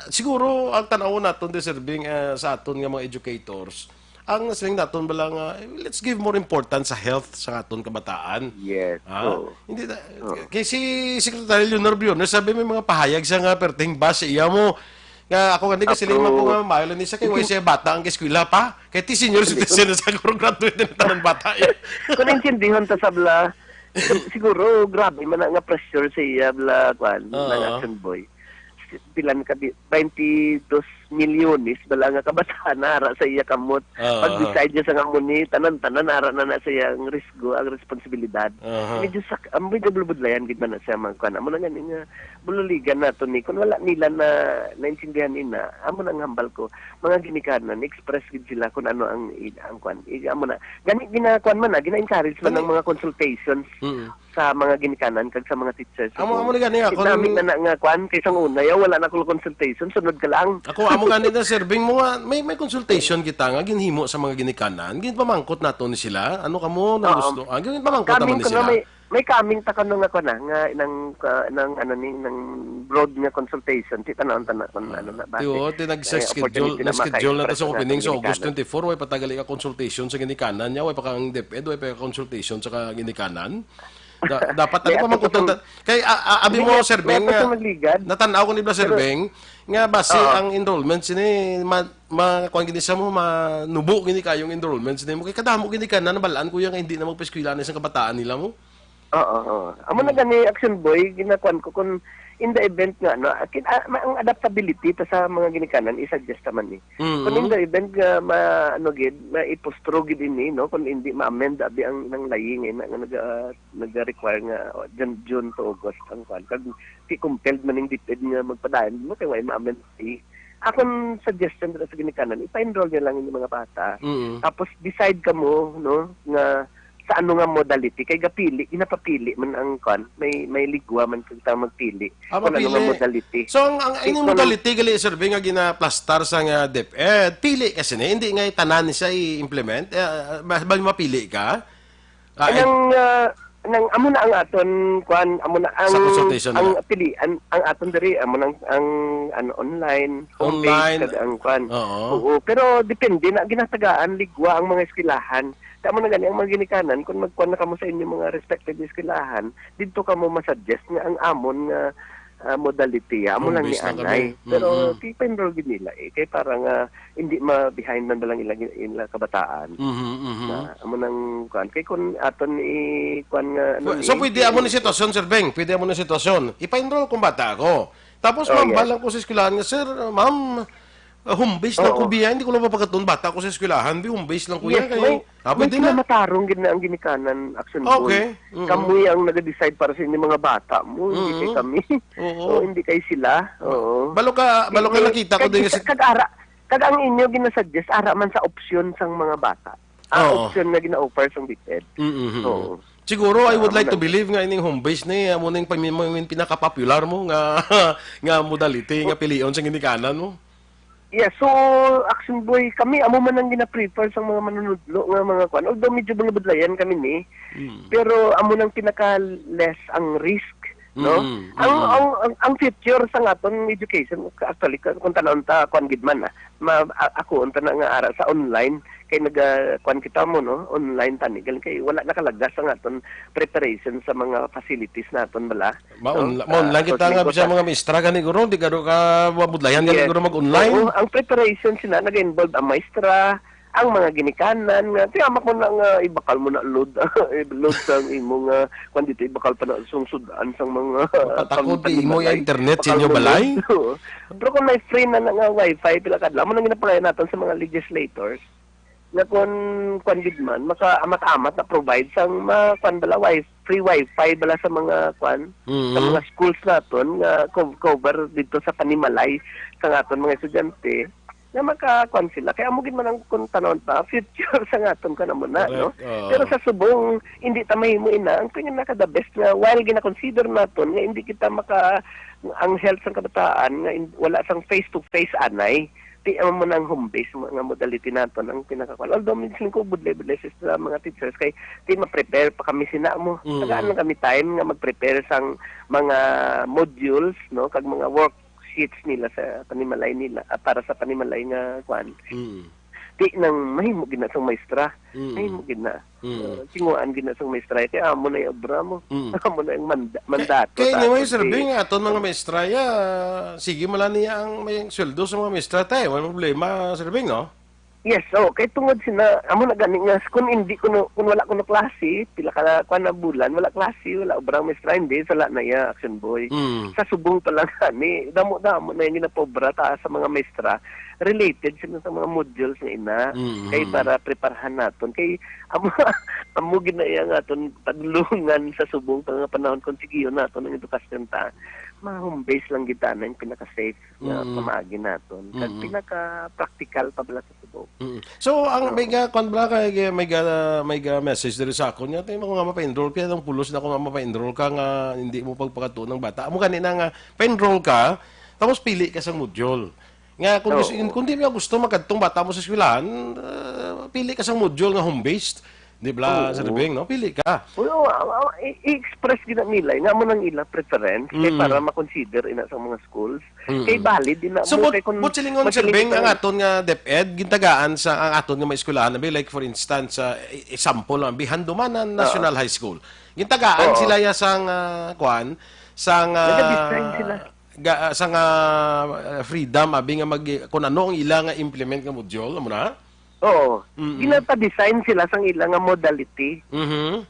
siguro ang tanaw naton de serving sa aton nga mga educators ang swing naton bala nga let's give more importance sa health sa aton kabataan. Yes. Hindi na, kay si Secretary Leonor Briones sabi may mga pahayag sa nga perting bus iya mo nga ako kasi lima ko nga mayo ni sa kay siya bata ang eskwela pa kay ti senior citizen sa graduate na tanang bata. Kung intindihan ta sa bala siguro grabe man nga pressure sa iya bala kwan ng Action Boy. Pilan ka 22 milyones bala nga kabataan nara sa iya kamot pag decide niya sa ngamuni tanan-tanan nara na sa iya ang risgo ang responsibilidad medyo bulubudlayan gid man na siya man amo na ngani nga bululigan nato ni kun wala nila na naintindihan ina amo nang hambal ko mga ginikanan express gid sila kun ano ang kwan amo na gani ginakuan man gina-encourage man ng mga consultations sa mga ginikanan kag sa mga teachers amo ni gani ako na nga kwan kaysa una wala na ko consultation sunod ka lang ako amo gani na serving mo nga may consultation kita nga ginhimo sa mga ginikanan ginpamangkot nato ni sila ano kamo nang gusto ginpamangkot naman ni sila may coming ta kano nga ko na nga nang ano ni nang broad nga consultation ti tanan-tanan kon ano na ba Tiyo, nag-schedule na ta sa opening sa August 24 way patagali ka consultation sa ginikanan nya way pa kang DepEd way pa ka consultation sa ginikanan. Dapat ano pa magkutan kay abi mo Sir Beng natanaw ko ni Bla Sir Beng nga base ang enrollment sini kuan gini sa mo manubo gini kayong enrollment sini mo kay kadamo gini ka na nabalaan ko yung hindi na magpa-eskwela na isang kabataan nila mo. Amo na gani Action Boy ginakuan ko kun in the event nga no ang adaptability ta sa mga ginikanan i-suggest naman ni kung in the event nga maipostro gid ini no kung hindi ma-amend abi ang nang laying nga nag-require nga June to August ang kwan kag compelled man ning DepEd nga magpadayon mo kay way ma-amend akong suggestion sa ginikanan ipa-enroll niya lang yung mga bata tapos decide ka mo no nga sa ano nga modality kay gapili ginapapili man ang kon may ligwa man kung magpili kung ano nga modality so ang inyong modality gali survey nga ginaplastar sa nga DepEd pili kasi na hindi nga tanan siya i-implement bali mapili ka nang amo na ang aton kwan amo na ang pilian ang aton diri amo nang ang online homepage ang kwan pero depende na ginatagaan ligwa ang mga eskwelahan. Tama na gani ang mga ginikanan kung magkuan na kamo sa inyong mga respective eskwelahan didto kamo masuggest nga ang amon nga modality amo lang ni anay pero people gid nila kay parang hindi ma-behind man lang ila kabataan amo nang kuan kay kun aton kuan nga so pwede amo ni sitwasyon Sir Beng pwede amo ni sitwasyon ipa-enroll kung bata ako tapos mambalang ko sa eskwelahan nga sir ma'am home base lang ko biya, hindi ko na mapagkatun bata ko sa eskwelahan, home base lang ko yan. May matarong gid na ang ginikanan Action Boy. Kamu ang nag-decide para sa inyong mga bata mo, hindi kay kami. Hindi kay sila. Balo ka nakita ko din kasi kag ang inyo ginasuggest ara man sa option sang mga bata. Option na gina-offer sang DepEd. Siguro I would like to believe nga ining home base ni amo ning pinaka-popular mo nga modality nga pilion sa ginikanan mo. Yeah, so Action Boy kami amo man ang gina-prefer sa mga manunudlo nga mga kwan. Although medyo bulubudlayan kami ni. Pero amo nang pinaka-less ang risk, no? Ang future sa aton education actually kung tanon ta kwan gid man ako unta na nga ara sa online kay nag-kwan kita mo no online tani kay wala nakalagas ang aton preparation sa mga facilities naton bala lang kita nga bisa mga maestra gani guro di garo ka mabudlayan gani guro mag-online ang preparation sina nag-involve ang maestra ang mga ginikanan nga tiyamak mo na nga ibakal mo na load sang imong kwan dito ibakal pa na sungsudan sang mga patakod imo yung internet sa inyo balay pero kung may free na nga wifi pila kadlaw mo nang ginapalayan naton sa mga legislators na kung gid man maka-amat-amat na provide sang free wifi bala sa mga sa mga schools naton nga cover dito sa panimalay sa aton mga estudyante na maka-kwan sila kaya mo gid man ang kung tanon pa future sa aton kana mo na no pero sa subong hindi ta mahimo ina ang pinaka the best nga while gina-consider naton nga hindi kita ang health sang kabataan nga wala sang face to face anay ti mo nang home base mga modality naton ang pinakakuan. Although minsan ko budlay-budlay sa mga teachers kay ti ma-prepare pa kami sina mo. Tagaan lang kami time nga mag-prepare sang mga modules no kag mga worksheets nila sa panimalay nila para sa panimalay nga kuan. ti nang mahimo gina sang maestra. Mahimo gina. Tinguan gina sang maestra kaya amo na yung obra mo. Amo na yung mandato. Kaya ni may survey nga aton mga maestra ya, sige mala niya ang may sweldo sa mga maestra tayo. Walang problema survey, no? Yes, kay tungod sina amo na gani nga kung hindi kuno kung wala kuno klase, pila ka kuan na bulan, wala klase, wala obrang maestra hindi sala na ya action boy. Sa subong pa lang gani, damo-damo na yung ginapobra ta sa mga maestra related sila sa mga modules nga ina kay para preparahan naton kay amo ginaya nga aton padulungan sa subong pa nga panahon kung sigiyon naton ang edukasyon ta ma-home base lang kita na yung pinaka-safe na pamagi naton kag pinaka-practical pa bala sa subong. So ang may ga kon bla kay may ga message diri sa akon nya tay mga mapa-enroll kaya ng pulos na ko nga mapa-enroll ka nga hindi mo pagpakato ng bata amo kanina nga pa-enroll ka tapos pili ka sa module. Nga kung di mo gusto makadtong bata mo sa eskwelahan, pili ka sa module nga home-based. Di ba, Sir Bing, no? Pili ka. I-express gina nila, nga mo nang ila preference, kay para makonsider ina sa mga schools. Kay valid din na so, mo. So, silingon, Sir Bing, ang aton nga DepEd, gintagaan sa ang aton nga mga eskwelahan, like for instance, example, Bihanduman National High School. Gintagaan sila ya sang, sang, nag-design sila. Sang freedom abi nga kung ano ang ila nga implement nga module mo na. Oo. Ginapa-design sila sang ila nga modality.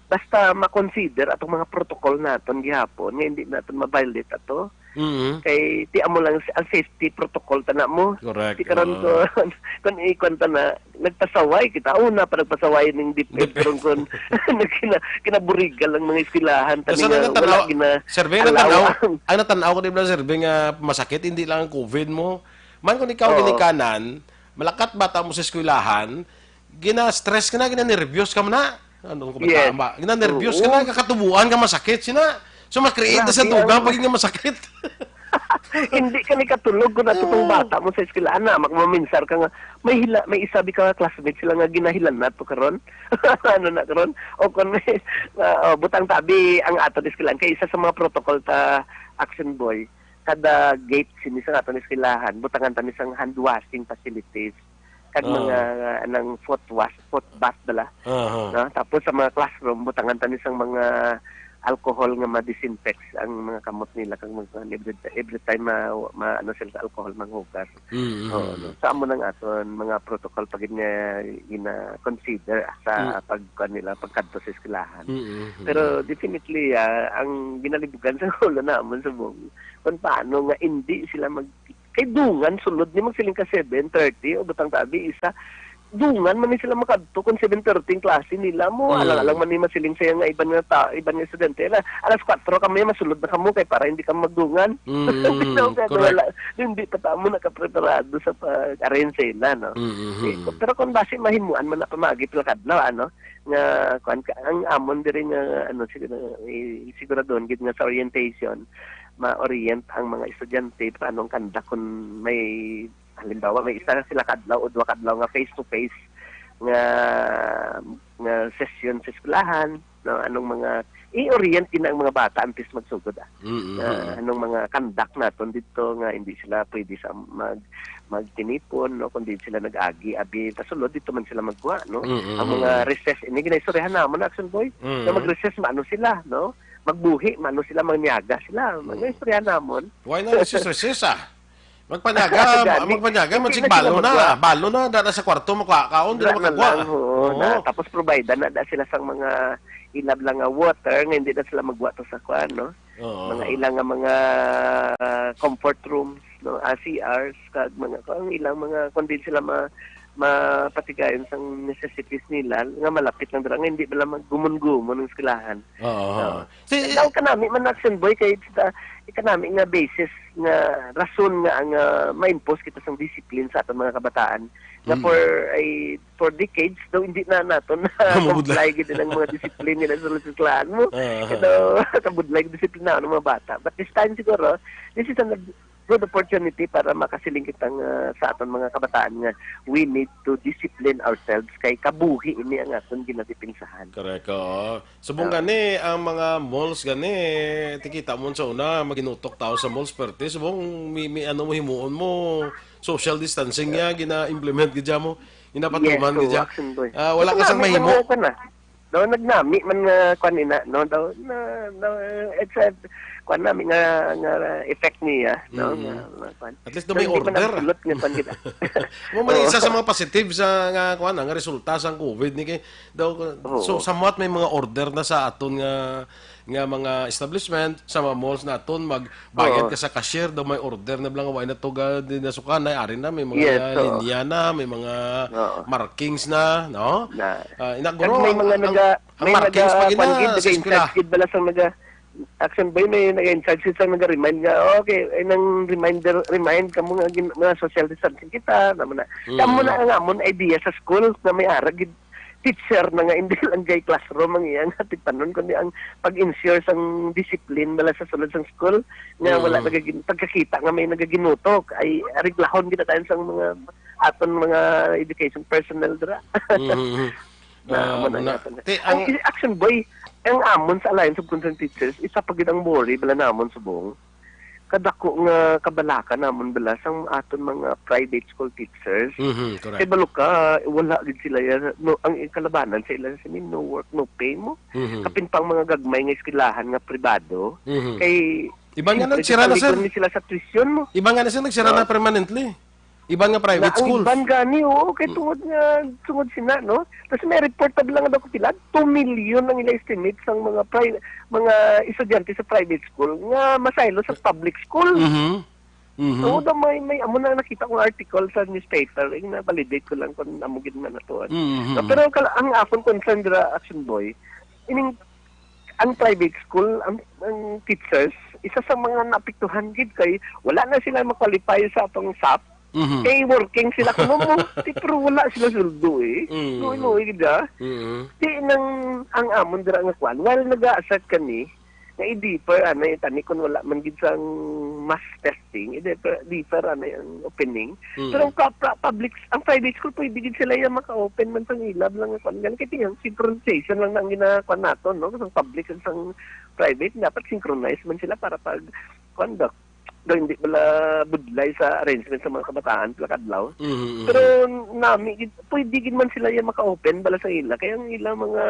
Basta ma-consider atong mga protocol naton gihapon nga hindi naton ma-violate ato. Kay ti amo lang ang safety protocol tana mo. Correct. Ti karon ko kun ikwanta na nagpasaway kita una pa nagpasaway ning DepEd kun kinaburigal lang mga eskwelahan tani nga wala gina survey na ang natanaw ko dibla survey nga masakit hindi lang ang COVID mo. Man kung ikaw ginikanan, malakat bata mo sa eskwelahan, gina-stress ka na, gina-nervyos ka na. Ano ko ba tama? Gina-nervyos ka na, kakatubuan ka masakit sina. So ma-create na sa dugang pag nga masakit. Hindi ka ni katulog kung natutong bata mo sa eskwelahan na magmaminsar ka nga may isabi ka classmate sila nga ginahilan na to karon. Ano na karon? O kun may butang tabi ang ato eskwelahan kay isa sa mga protocol ta action boy kada gate sini sa aton eskwelahan butangan ta ni sang hand washing facilities kag mga anang foot bath dala. No? Tapos sa mga classroom butangan ta ni sang mga alcohol nga ma-disinfect ang mga kamot nila kag every time ano sila sa alcohol manghugas. No? Sa amo nang aton mga protocol pag consider sa nila pagkadto sa eskwelahan. Pero definitely ang ginalibugan sa ulo namon sa buong kung paano nga hindi sila kay dungan sulod ni magsiling ka 7:30 o butang tabi isa dungan man ni sila makadto kung 7:30 klase nila mo alang man ni masiling saya nga iban nga estudyante alas 4 kami masulod na kamo kay para hindi ka magdungan. Hindi pa tamo nakapreparado sa pag-arrange sila no. Pero kung base mahimuan man na pamagi pila kadlaw ano nga ang amon diri nga ano siguro doon gid nga sa orientation ma-orient ang mga estudyante paano kanda kung may halimbawa may isa sila kadlaw o duha kadlaw nga face to face nga session sa eskwelahan no anong mga i-orient din ang mga bata antes magsugod anong mga conduct naton dito nga hindi sila pwede sa magtinipon no kundi sila nag-agi abi pasulod dito man sila magkuha no ang mga recess ini ginaistoryahan namon action boy na mag-recess maano sila no magbuhi maano sila magniaga sila mga namon why not recess magpanyaga magsig balo na dada sa kwarto makakaon di na makagwa tapos provide na sila sang mga ilab lang nga water nga hindi na sila magwa to sa kwan no mga ilang nga mga comfort rooms no CRs kag mga ilang mga kundi sila mapatigayon sang necessities nila nga malapit lang dira nga hindi bala maggumun-gumon ng eskwelahan. Daw kanami man action boy kay kanami nga basis nga rason nga ang ma-impose kita sang discipline sa aton mga kabataan na for decades daw hindi na naton comply gid ang mga discipline nila sa eskwelahan mo. Daw kabudlay discipline na ang mga bata. But this time siguro this is a good opportunity para makasiling kitang sa aton mga kabataan nga we need to discipline ourselves kay kabuhi ini ang aton ginadipinsahan. Correct. Subong gani ang mga malls gani tikita mo sa una maginutok tao sa malls subong may ano mo himuon mo social distancing nga gina-implement gid mo Inapatuman yes, gidya. action boy. Wala ka sang mahimo. Daw nagnami man nga kwan ina no daw na it's a kwan nami nga effect niya no nga kwan. At least daw may order. Sulot nga kwan kita. Mo man isa sa mga positive sa nga kwan nga resulta sa COVID ni kay daw so somewhat may mga order na sa aton nga mga establishment sa mga malls naton magbayad ka sa cashier daw may order na blang way na tuga din na sukan na ari na may mga linya na may mga markings na no inaguro may mga may markings pag nag-in-charge bala sa mga action boy may nag-in-charge sa nag-remind nga okay nang remind kamo nga mga social distancing kita naman na kamo na nga amon idea sa school na may arag teacher na nga hindi lang kay classroom ang iyang tipanon kundi ang pag-ensure sang discipline bala sa sulod sang school nga wala pagkakita nga may nagaginutok ay reglahon kita tayo sang mga aton mga education personnel dira. Ang action boy ang amon sa Alliance of Concerned Teachers isa pagid ang worry bala namon subong kadako nga kabalaka namon bala sang aton mga private school teachers. Correct. Kay baluka wala gid sila no, ang kalabanan sa ila sa no work no pay mo. Kapin pang mga gagmay nga eskwelahan nga pribado kay iba nga nagsira na sila sa tuition mo. Iba nga na sila nagsira na permanently. Iban nga private school. Ang iban gani, kay tungod sina, no? Tapos may report na lang daw ko pila, 2 million ang ila estimate sa mga estudyante sa private school nga masaylo sa public school. So, may amo na nakita kong article sa newspaper, na-validate ko lang kung amugid na natuan. Pero ang akong concern dira, Action Boy, ang private school, ang teachers, isa sa mga napiktuhan gid kay wala na sila ma-qualify sa atong SAP. Kay working sila kuno mo, pero wala sila suldo eh. No, gida. Di nang ang amon dira nga kwan, while nag-aasat kani, na i-deeper tani kun wala man gid sang mass testing, i-deeper ang opening. Pero ang ang private school pwede gid sila yung maka-open man sang ilab lang nga kwan. Kay tingnan synchronization lang nang ginakuan naton, no? Sang public at sang private dapat synchronize man sila para pag conduct hindi pala budlay sa arrangement sa mga kabataan pala kadlaw. Pero pwede gid man sila yung maka-open bala sa ila kaya ang ila mga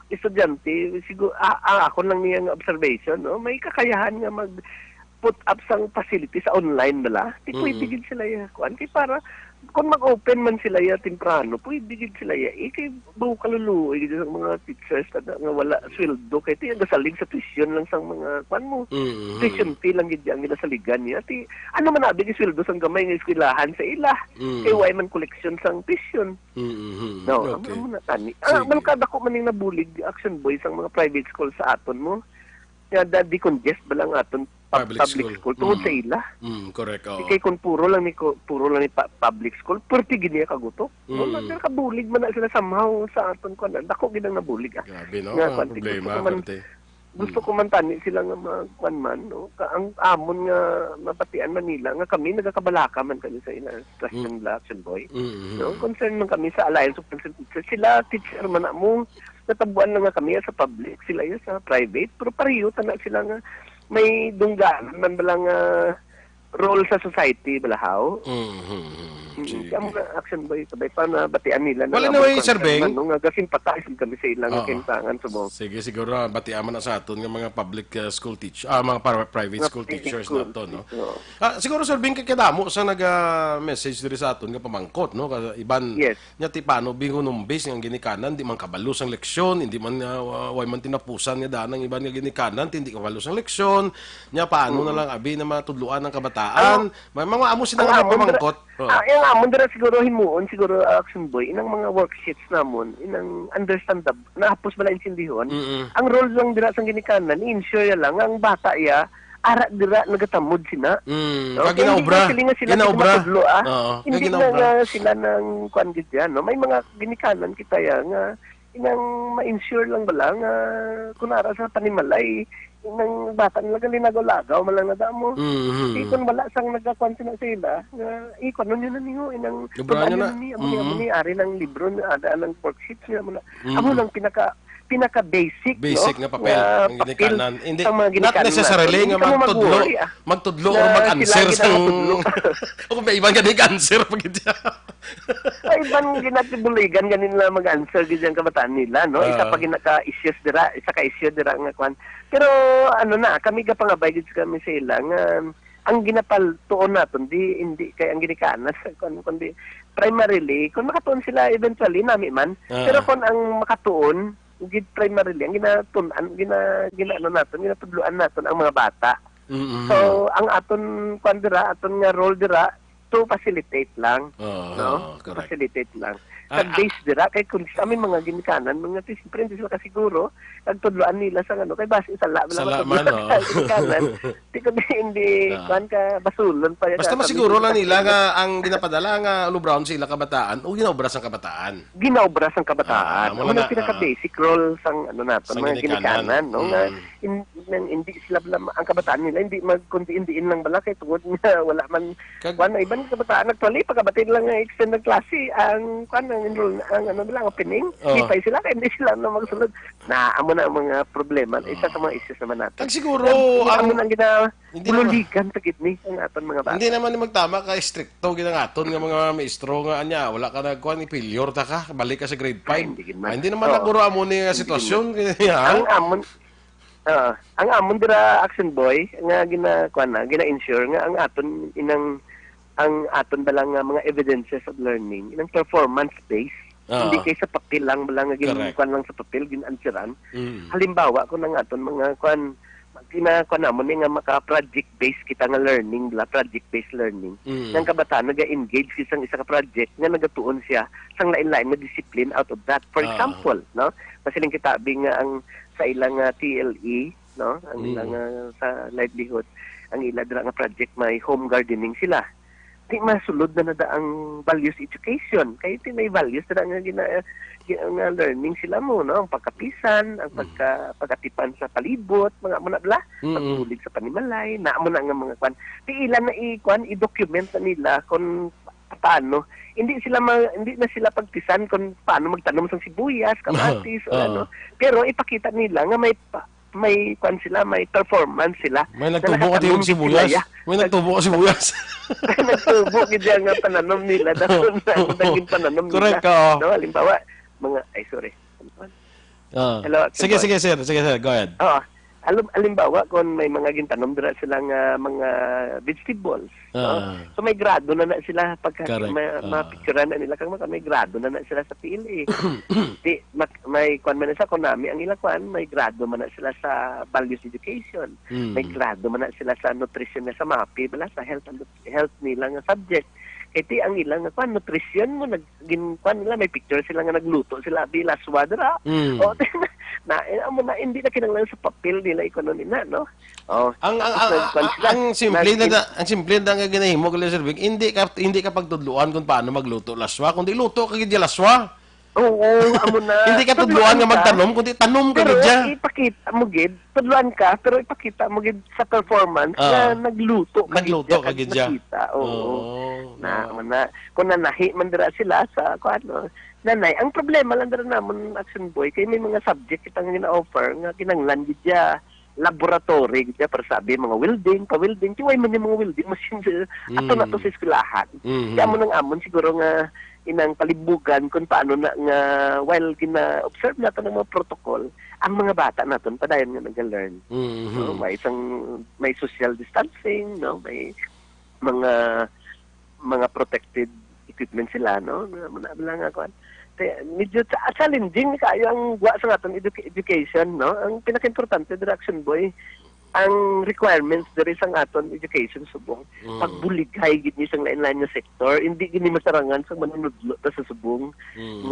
estudyante siguro ako lang niyang observation no may kakayahan nga mag put up sang facility sa online bala pwede gid sila yung kuan kay para kung mag-open man sila ya temprano pwede gid sila ya kay buo kaluluoy gid ang mga teachers nga wala sweldo kay ti gasalig sa tuition lang sang mga kuan mo tuition fee lang gid ang ginasaligan niya ti ano man abi gid sweldo sang gamay nga eskwelahan sa ila kay way man collection sang tuition no okay. Amo na tani malkada ko man ning nabulig Action Boy sang mga private school sa aton mo nga decongest ba lang aton public school tungod sa ila. Correct. Kay kung puro lang ni public school, perti gid niya kagutok. No, kabulig man na sila somehow sa aton kon. Dako gid ang nabulig. Grabe no. Problema gusto ko man tani sila nga man no. Ang amon nga mapatian Manila nga kami nagakabalaka man kami sa ila Action Action Boy. No, concern man kami sa Alliance of Concerned Teachers. Sila teacher man mo natabuan lang nga kami sa public, sila sa private, pero pareho tanak sila nga may dunggan man balang role sa society balahaw. Kamo Action Boy sabay pa na batian nila na. Wala na way Sir Beng. Nga gasimpatay kami sa ilang kintangan subong. Sige siguro batian man na sa aton nga mga public school teachers, mga private school teachers nato no. Siguro Sir Beng kakadamo sa naga-message diri sa aton nga pamangkot no kasi iban nya ti paano bingon base nga ginikanan di man kabalo sang leksyon, hindi man way man tinapusan nga danang iban nga ginikanan hindi kabalo sang leksyon nya paano na lang abi na matudluan ng kabataan. May mga amo sila nga pamangkot. Yung amon dira siguro himuon siguro Action Boy inang mga worksheets namon inang understandable nahapos bala insindihon ang role lang dira sang ginikanan ensure lang ang bata ya ara dira nagatamod sina ginaobra hindi na sila nang kuan gid no may mga ginikanan kita ya nga inang ma-ensure lang bala nga kunara sa panimalay nang bata nila galinagaw-lagaw malang nadamo. Ikon wala sang nagkakuan sila nga ikon nun yun na niyo inang Librahan niyo na. amo ni ari ng libro na ada ng worksheet niya mo na amo nang pinaka basic Basic no? nga papel ang ginikanan. Hindi ang mga not ginikanan necessarily natin. nga Hindi ka mo magtudlo mag-worry, magtudlo na or mag-answer sila sa ginatudlo. o may ibang ganing answer pag ito. Ay ban ginatibuligan ganin na mag-answer gid kabataan nila no. Isa pa ginaka-issues dira, isa ka issue dira nga kwan. Pero ano na kami ga pangabay gid kami sila nga ang ginapaltuon naton hindi kay ang ginikanan kundi primarily kung makatuon sila eventually nami man pero kung ang makatuon gid primarily ang ginaano naton ginatudloan naton ang mga bata. So ang aton kwan dira aton nga role dira to facilitate lang no correct. facilitate lang sa base dira kay kun sa amin mga ginikanan mga siyempre hindi sila kasiguro nagtudloan nila sa ano kay base sa Salaman, ginikanan hindi kwan ka basulon pa Basta masiguro lang nila nga ang ginapadala nga Brown sila kabataan o ginobras ang kabataan. Ginobras ang kabataan. Wala Ano na, pinaka-basic role sang ano nato Sang mga ginikanan no nga hindi sila ang kabataan nila hindi magkundi-indiin lang bala kay tungod nga wala man kwan na ibang kabataan nagtuloy pagkabatid lang nga extended klase ang kwan ang enroll ang ano nila ang opening hipay sila kay hindi sila na magsulod na amo na ang mga problema isa sa mga issues naman natin. Kag siguro ang gina hindi bululigan sa kidney ang aton mga bata. hindi naman ni magtama ka stricto ginangaton nga mga maestro nga anya wala ka nagkuan ni failure ta ka balik ka sa grade 5. Hindi naman naguro amo ni nga sitwasyon ang amon dira action boy nga gina-insure nga ang aton balang mga evidences of learning inang performance based hindi kay sa papel lang balang kwan lang sa papel gin-answeran. Halimbawa kung ang aton mga kwan namon ni nga maka project based kita nga learning project based learning ng kabataan naga-engage sa isa ka project nga nagatuon siya sang lain-lain nga discipline out of that. For example no masiling kitabi nga ang sa ilang TLE no ang ilang sa livelihood ang ila dira nga project may home gardening sila di masulod na ang values education kay ti may values na nga learning sila mo no ang pagkapisan ang pagkatipan sa palibot mga muna bla pagbulig sa panimalay na mo na nga mga kwan ti ilan na i-document na nila kung paano hindi na sila pagtisan kung paano magtanom sa sibuyas kamatis o ano pero ipakita nila nga may kwan sila, may performance sila. May nagtubo ka yung sibuyas. May nagtubo ka sibuyas. Nagtubo gid nga pananom nila daw na naging pananom nila. Correct ka. No, halimbawa, sorry. Hello. Sige sir. Go ahead. Halimbawa kung may mga gintanom dira sila nga mga vegetables. No? So may grado na sila pagka mapicturean na nila kang may grado na sila sa PLA. May kwan man sa konami ang ilang kwan may grado man na sila sa values education. May grado man na sila sa nutrition na sa MAPI bala sa health nila nga subject. Iti ang ilang kwan nutrition mo kwan nila may picture sila nga nagluto sila bila swadra. O na hindi na kinanglan sa papel nila ekonomi na no. Ang simple na nga ginahimo kay Sir Vic, hindi ka pagtudluan kung paano magluto laswa, kundi luto ka gid laswa. Oo, amo na. Hindi ka tudluan nga magtanom, kundi tanom ka gid. Pero ipakita mo gid, tudluan ka, pero ipakita mo gid sa performance na nagluto ka gid. Oo. Na kung nanahi man dira sila sa nanay, ang problema lang dira namon action boy kay may mga subject kitang gina-offer nga kinanglan gid laboratory gid para sabi mga welding, pa-welding, tiway man yung mga welding machine ato na to sa eskwelahan. Kaya mo nang amon siguro nga inang palibugan kung paano na nga while gina-observe nato ng mga protocol ang mga bata naton padayon nga nag-learn. So, may social distancing, no, may mga protected equipment sila, no, muna nga kwan. Medyo challenging kayo ang wa sa naton education, no. Ang pinaka-importante direction boy ang requirements diri sang aton education subong pagbulighay gid ni sang lain-lain nga sektor hindi gini masarangan sa manunudlo ta sa subong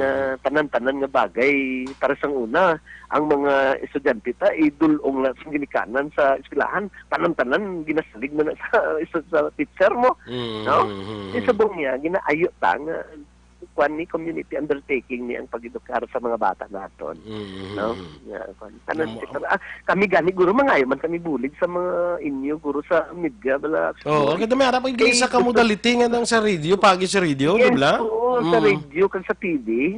nga tanan-tanan nga bagay para sang una ang mga estudyante ta idulong lang sa ginikanan sa eskwelahan tanan-tanan ginasalig na sa teacher mo no isubong niya ginaayo ta nga kwan ni community undertaking ni ang pag-edukar sa mga bata naton. No? Kami gani guro mangayo man kami bulig sa mga inyo guro sa media bala. Okay, dami harap ang isa ka modality nga sa radio, pagi sa radio, yes, bala. Sa radio kag sa TV.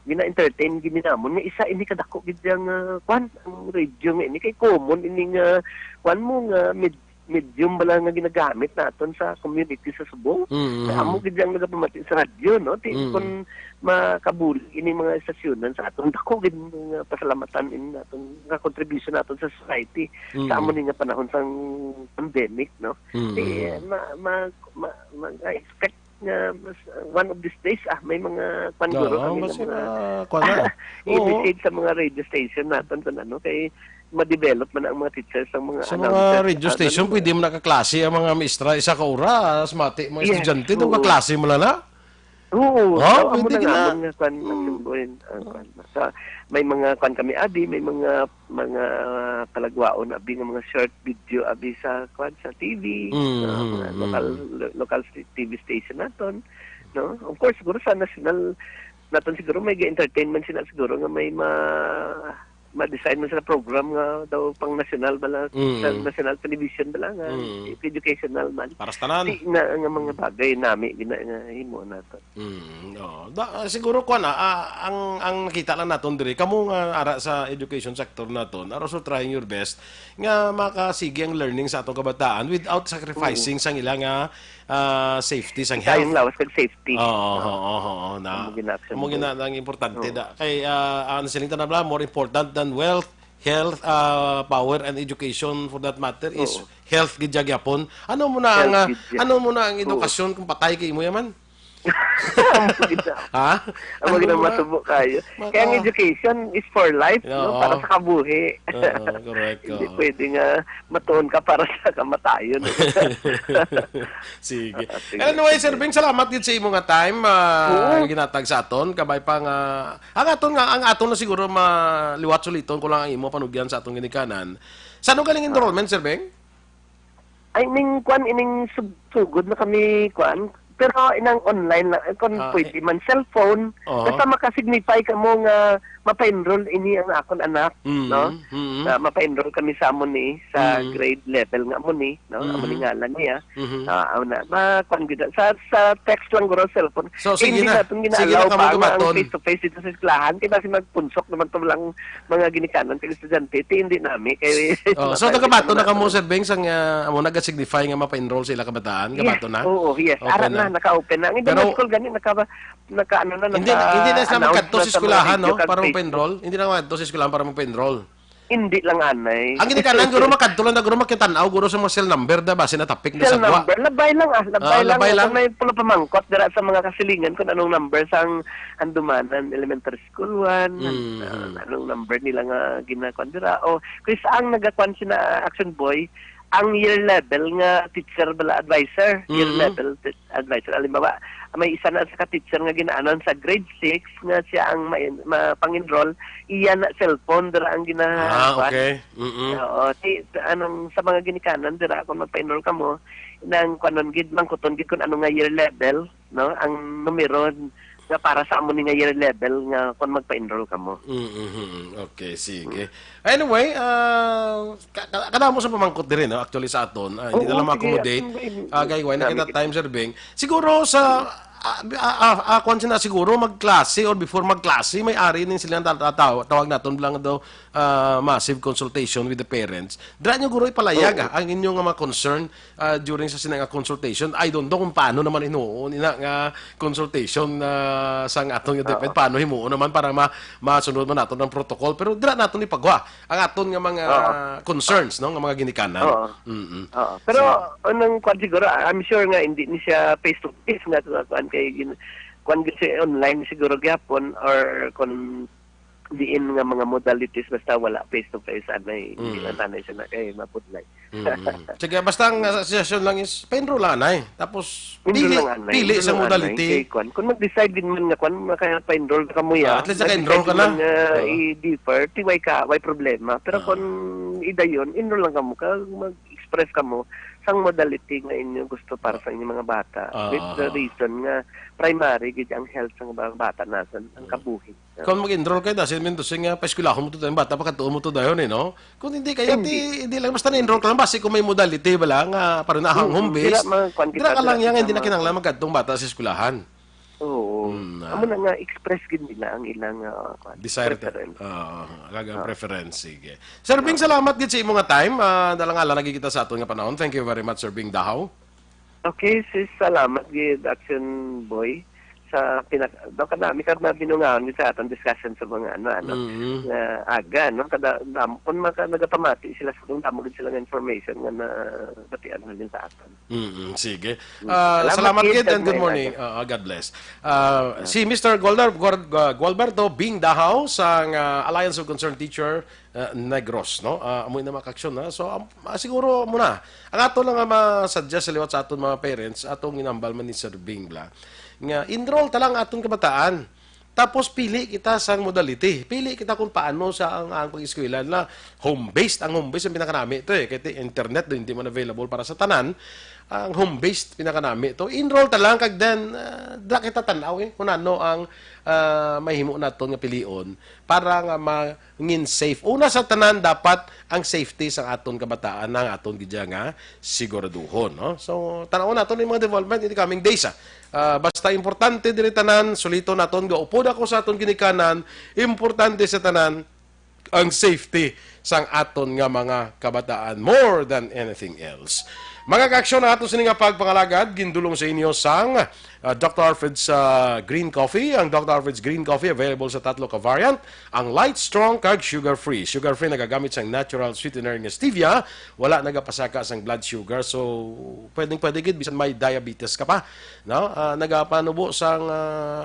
Gina-entertain gini namon nga isa ini kadako gid ang kwan ang radio nga ini kay common ini nga kwan mo nga medium bala nga ginagamit naton sa community sa Subong. Amo gid ang nagapamati sa radyo no kun makabuli ini mga estasyonan sa aton dako gid nga pasalamatan in naton nga contribution naton sa society sa amo ni nga panahon sang pandemic no. Expect nga one of these days may mga pangguro kami mga i-message sa mga radio station naton sa kay ma-develop man ang mga teachers sa mga radio station pwede mo nakaklase ang mga maestra isa ka oras mati mga estudyante daw kaklase mo na. Oo, pwede na nga kwan may mga kwan kami abi may mga palagwaon abi nga mga short video abi sa kwan sa TV local TV station naton no of course siguro sa national naton siguro may entertainment sila siguro nga may ma-design mo sa program nga daw pang national bala sa national television bala nga educational man para sa tanan nga mga bagay nami ginahimo nato siguro ko na ang nakita lang naton diri kamo nga ara sa education sector naton are also trying your best nga makasige ang learning sa atong kabataan without sacrificing sang ilang safety sang health. Tayong lawas kag safety. Mo gina ang importante da kay ang siling tanan bala more important than wealth, health, power and education for that matter is health gid gyapon. Ano mo na ang edukasyon kung patay kay imo yaman? Ang mga masubo kayo. Kaya ang education is for life, no? Para sa kabuhi. Correct. Hindi pwede nga matuon ka para sa kamatayon. Sige. Anyway, Sir Bing, salamat din sa imo nga time. Ginatag sa aton. Kabay pa nga, ang aton na siguro maliwat suliton ko lang ang imo panugyan sa atong ginikanan. Saan galing enrollment, Sir Bing? Ay, ining sugod na kami, pero inang online lang, kung pwede man cellphone, basta makasignify ka mo nga mapa-enroll ini ang akon anak, no? Na mapa-enroll kami sa amon ni sa grade level nga amon ni, no? Amon ni ngalan niya. Sa text lang guro cellphone. So sige na. Sige na kamo gumaton. Face to face dito sa eskwelahan, kay basi magpunsok naman to lang mga ginikanan ng estudyante, hindi nami kay so tagabaton na kamo Sir Beng sang amo nag-signify nga mapa-enroll sila kabataan, gabaton na. Oo, yes. Ara na naka-open na. Ang school gani naka-ano na hindi na sa magkadto sa eskwelahan no para magpa-enroll. Hindi na magkadto sa eskwelahan para magpa-enroll. Hindi lang anay. Ang ginikanan guro makadto lang guro makitanaw guro sa mga cell number da base na tapik na sagwa. Cell number labay lang. May pulo pamangkot dira sa mga kasilingan kung anong number sang andumanan elementary school 1 anong number nila nga ginakon dira o kung saang nagakwan sina Aksyon Boy ang year level nga teacher bala advisor, year level advisor. Alimbawa, may isa na sa teacher nga ginaanon sa grade 6 nga siya ang pang-enroll, iyan na cellphone dira ang okay. Anong sa mga ginikanan dira kung magpa-enroll ka mo, nang kanon gid mangkuton gid kun ano nga year level, no? Ang numero nga para sa amo ni nga year level nga kung magpa-enroll ka mo. Okay, sige. Anyway, kada mo sa pamangkot diri no actually sa aton, hindi na lang ma-accommodate. Gayway na kita time Sir Beng. Siguro sa kung sina siguro magklase or before magklase may ari ning sila tawag naton lang daw massive consultation with the parents. Dra nyo guro ipalayag ang inyong mga concern during sa sinang consultation. I don't know kung paano naman inuon ina nga consultation sa atong depend paano himuon naman para masunod man naton ang protocol pero dra naton ipagwa ang aton nga mga concerns no nga mga ginikanan. Pero anong siguro I'm sure nga hindi ni siya face to face nga kay kung online siguro gyapon or kung diin nga mga modalities basta wala face to face anay hindi na tanay siya na kay mapudlay. Sige basta ang suggestion lang is pa-enroll anay tapos pili sa modality. Kung mag-decide din man nga kung kaya pa-enroll ka mo ya. At least ka-enroll ka na. I-defer tiway ka, way problema. Pero kung idayon enroll lang ka mo ka mag-express ka mo sang modality nga inyo gusto para sa inyong mga bata. With the reason nga primary gid ang health sa mga bata nasan ang kabuhi. Kung mag-enroll kayo dahil mentos nga pa-eskwelahan mo to dahil bata pa katuon mo to dahil no? Kung hindi kayo, hindi lang basta na-enroll ka lang basi kung may modality bala nga para na home base. Dira ka lang yan, hindi na kinanglan magkatong bata sa eskwelahan. Oo. Amo na nga express gid nila ang ilang desire lagang preference. Sige. Sir Bing, salamat gid sa imong nga time. Dalangala nagkikita sa aton nga panahon. Thank you very much, Sir Bing Dahaw. Okay, sis, salamat gid Aksyon Boy sa daw kanami kad na binungaon gid sa aton discussion sa mga nga aga no kada kun nagapamati sila sa damo gid sila ng information nga na batian din sa aton. Sige. Salamat gid and good morning. God bless. Si Mr. Gualberto Bing Dahaw sa Alliance of Concerned Teacher Negros, no? Amoy na makaksyon na. So siguro muna ang ato lang nga ma-suggest sa liwat sa aton mga parents atong ginambal man ni Sir Bing bla nga enroll talang aton kabataan. Tapos pili kita sa modality. Pili kita kung paano sa ang pag-eskwela na home-based. Ang home-based ang pinakanami ito Kasi internet din hindi man available para sa tanan. Ang home-based pinakanami ito. Enroll talang kag then da kita tanaw kung ano ang mahimo naton nga pilion para nga mangin safe. Una sa tanan dapat ang safety sa aton kabataan ng aton gidya nga siguraduhon, no? So tanaw naton yung mga development in the coming days. Basta importante diri tanan sulito naton ga upod ako sa aton ginikanan, importante sa tanan ang safety sang aton nga mga kabataan more than anything else. Mga ka-aksyon na ato sining nga pagpangalagad, gindulong sa inyo sang Dr. Alfred's Green Coffee. Ang Dr. Alfred's Green Coffee available sa tatlo ka variant. Ang light, strong, kag sugar-free. Sugar-free nagagamit sang natural sweetener nga stevia. Wala nagapasaka sang blood sugar. So, pwedeng-pwede gid bisan may diabetes ka pa. No? Nagapanubo sang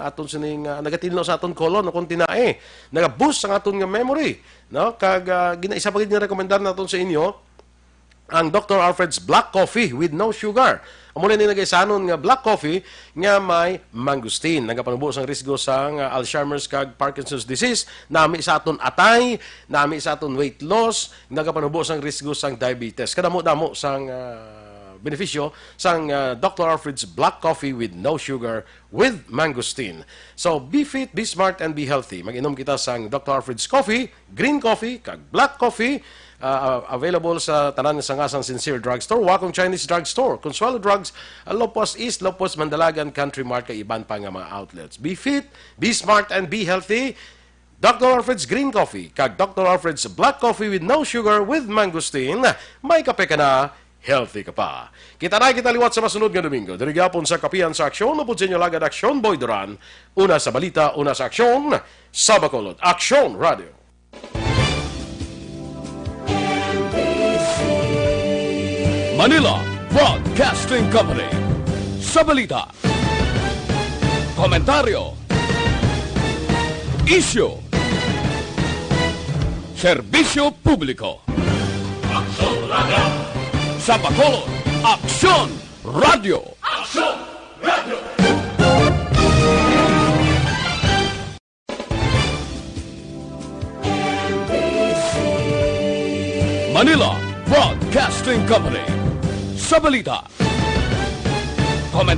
aton sining nagatilno sa aton colon no kung tinae. Nagaboost sang aton nga memory. No? Kag isa pa gid nga rekomendar naton sa inyo ang Dr. Alfred's Black Coffee with no sugar. Amo ni nagaysanon nga black coffee nga may mangosteen. Nagapanubo sang risgo sang Alzheimer's kag Parkinson's disease, nami sa aton atay, nami sa aton weight loss, nagapanubo sang risgo sang diabetes. Kadamo-damo sang benepisyo sang Dr. Alfred's Black Coffee with no sugar with mangosteen. So, be fit, be smart, and be healthy. Mag-inom kita sang Dr. Alfred's Coffee, Green Coffee, kag Black Coffee. Available sa tanan sa ngasang Sincere Drugstore, Wakong Chinese Drugstore, Consuelo Drugs, Lopos East, Lopos Mandalagan, Country Mart, kay iban pa nga mga outlets. Be fit, be smart, and be healthy. Dr. Alfred's Green Coffee, kag Dr. Alfred's Black Coffee with no sugar with mangosteen. May kape ka na, healthy ka pa. Kita liwat sa masunod nga Domingo. Dirigapon sa Kapehan sa Aksyon, napod sa inyo lagad Aksyon Boy Duran. Una sa balita, una sa Aksyon, sa Bacolod. Aksyon Radio. Manila Broadcasting Company. Sa balita, komentaryo, isyu, serbisyo publiko. Aksyon Radio! Sa Bacolod, Aksyon Radio. Aksyon Radio! Manila Broadcasting Company. Sa balita, komentaryo,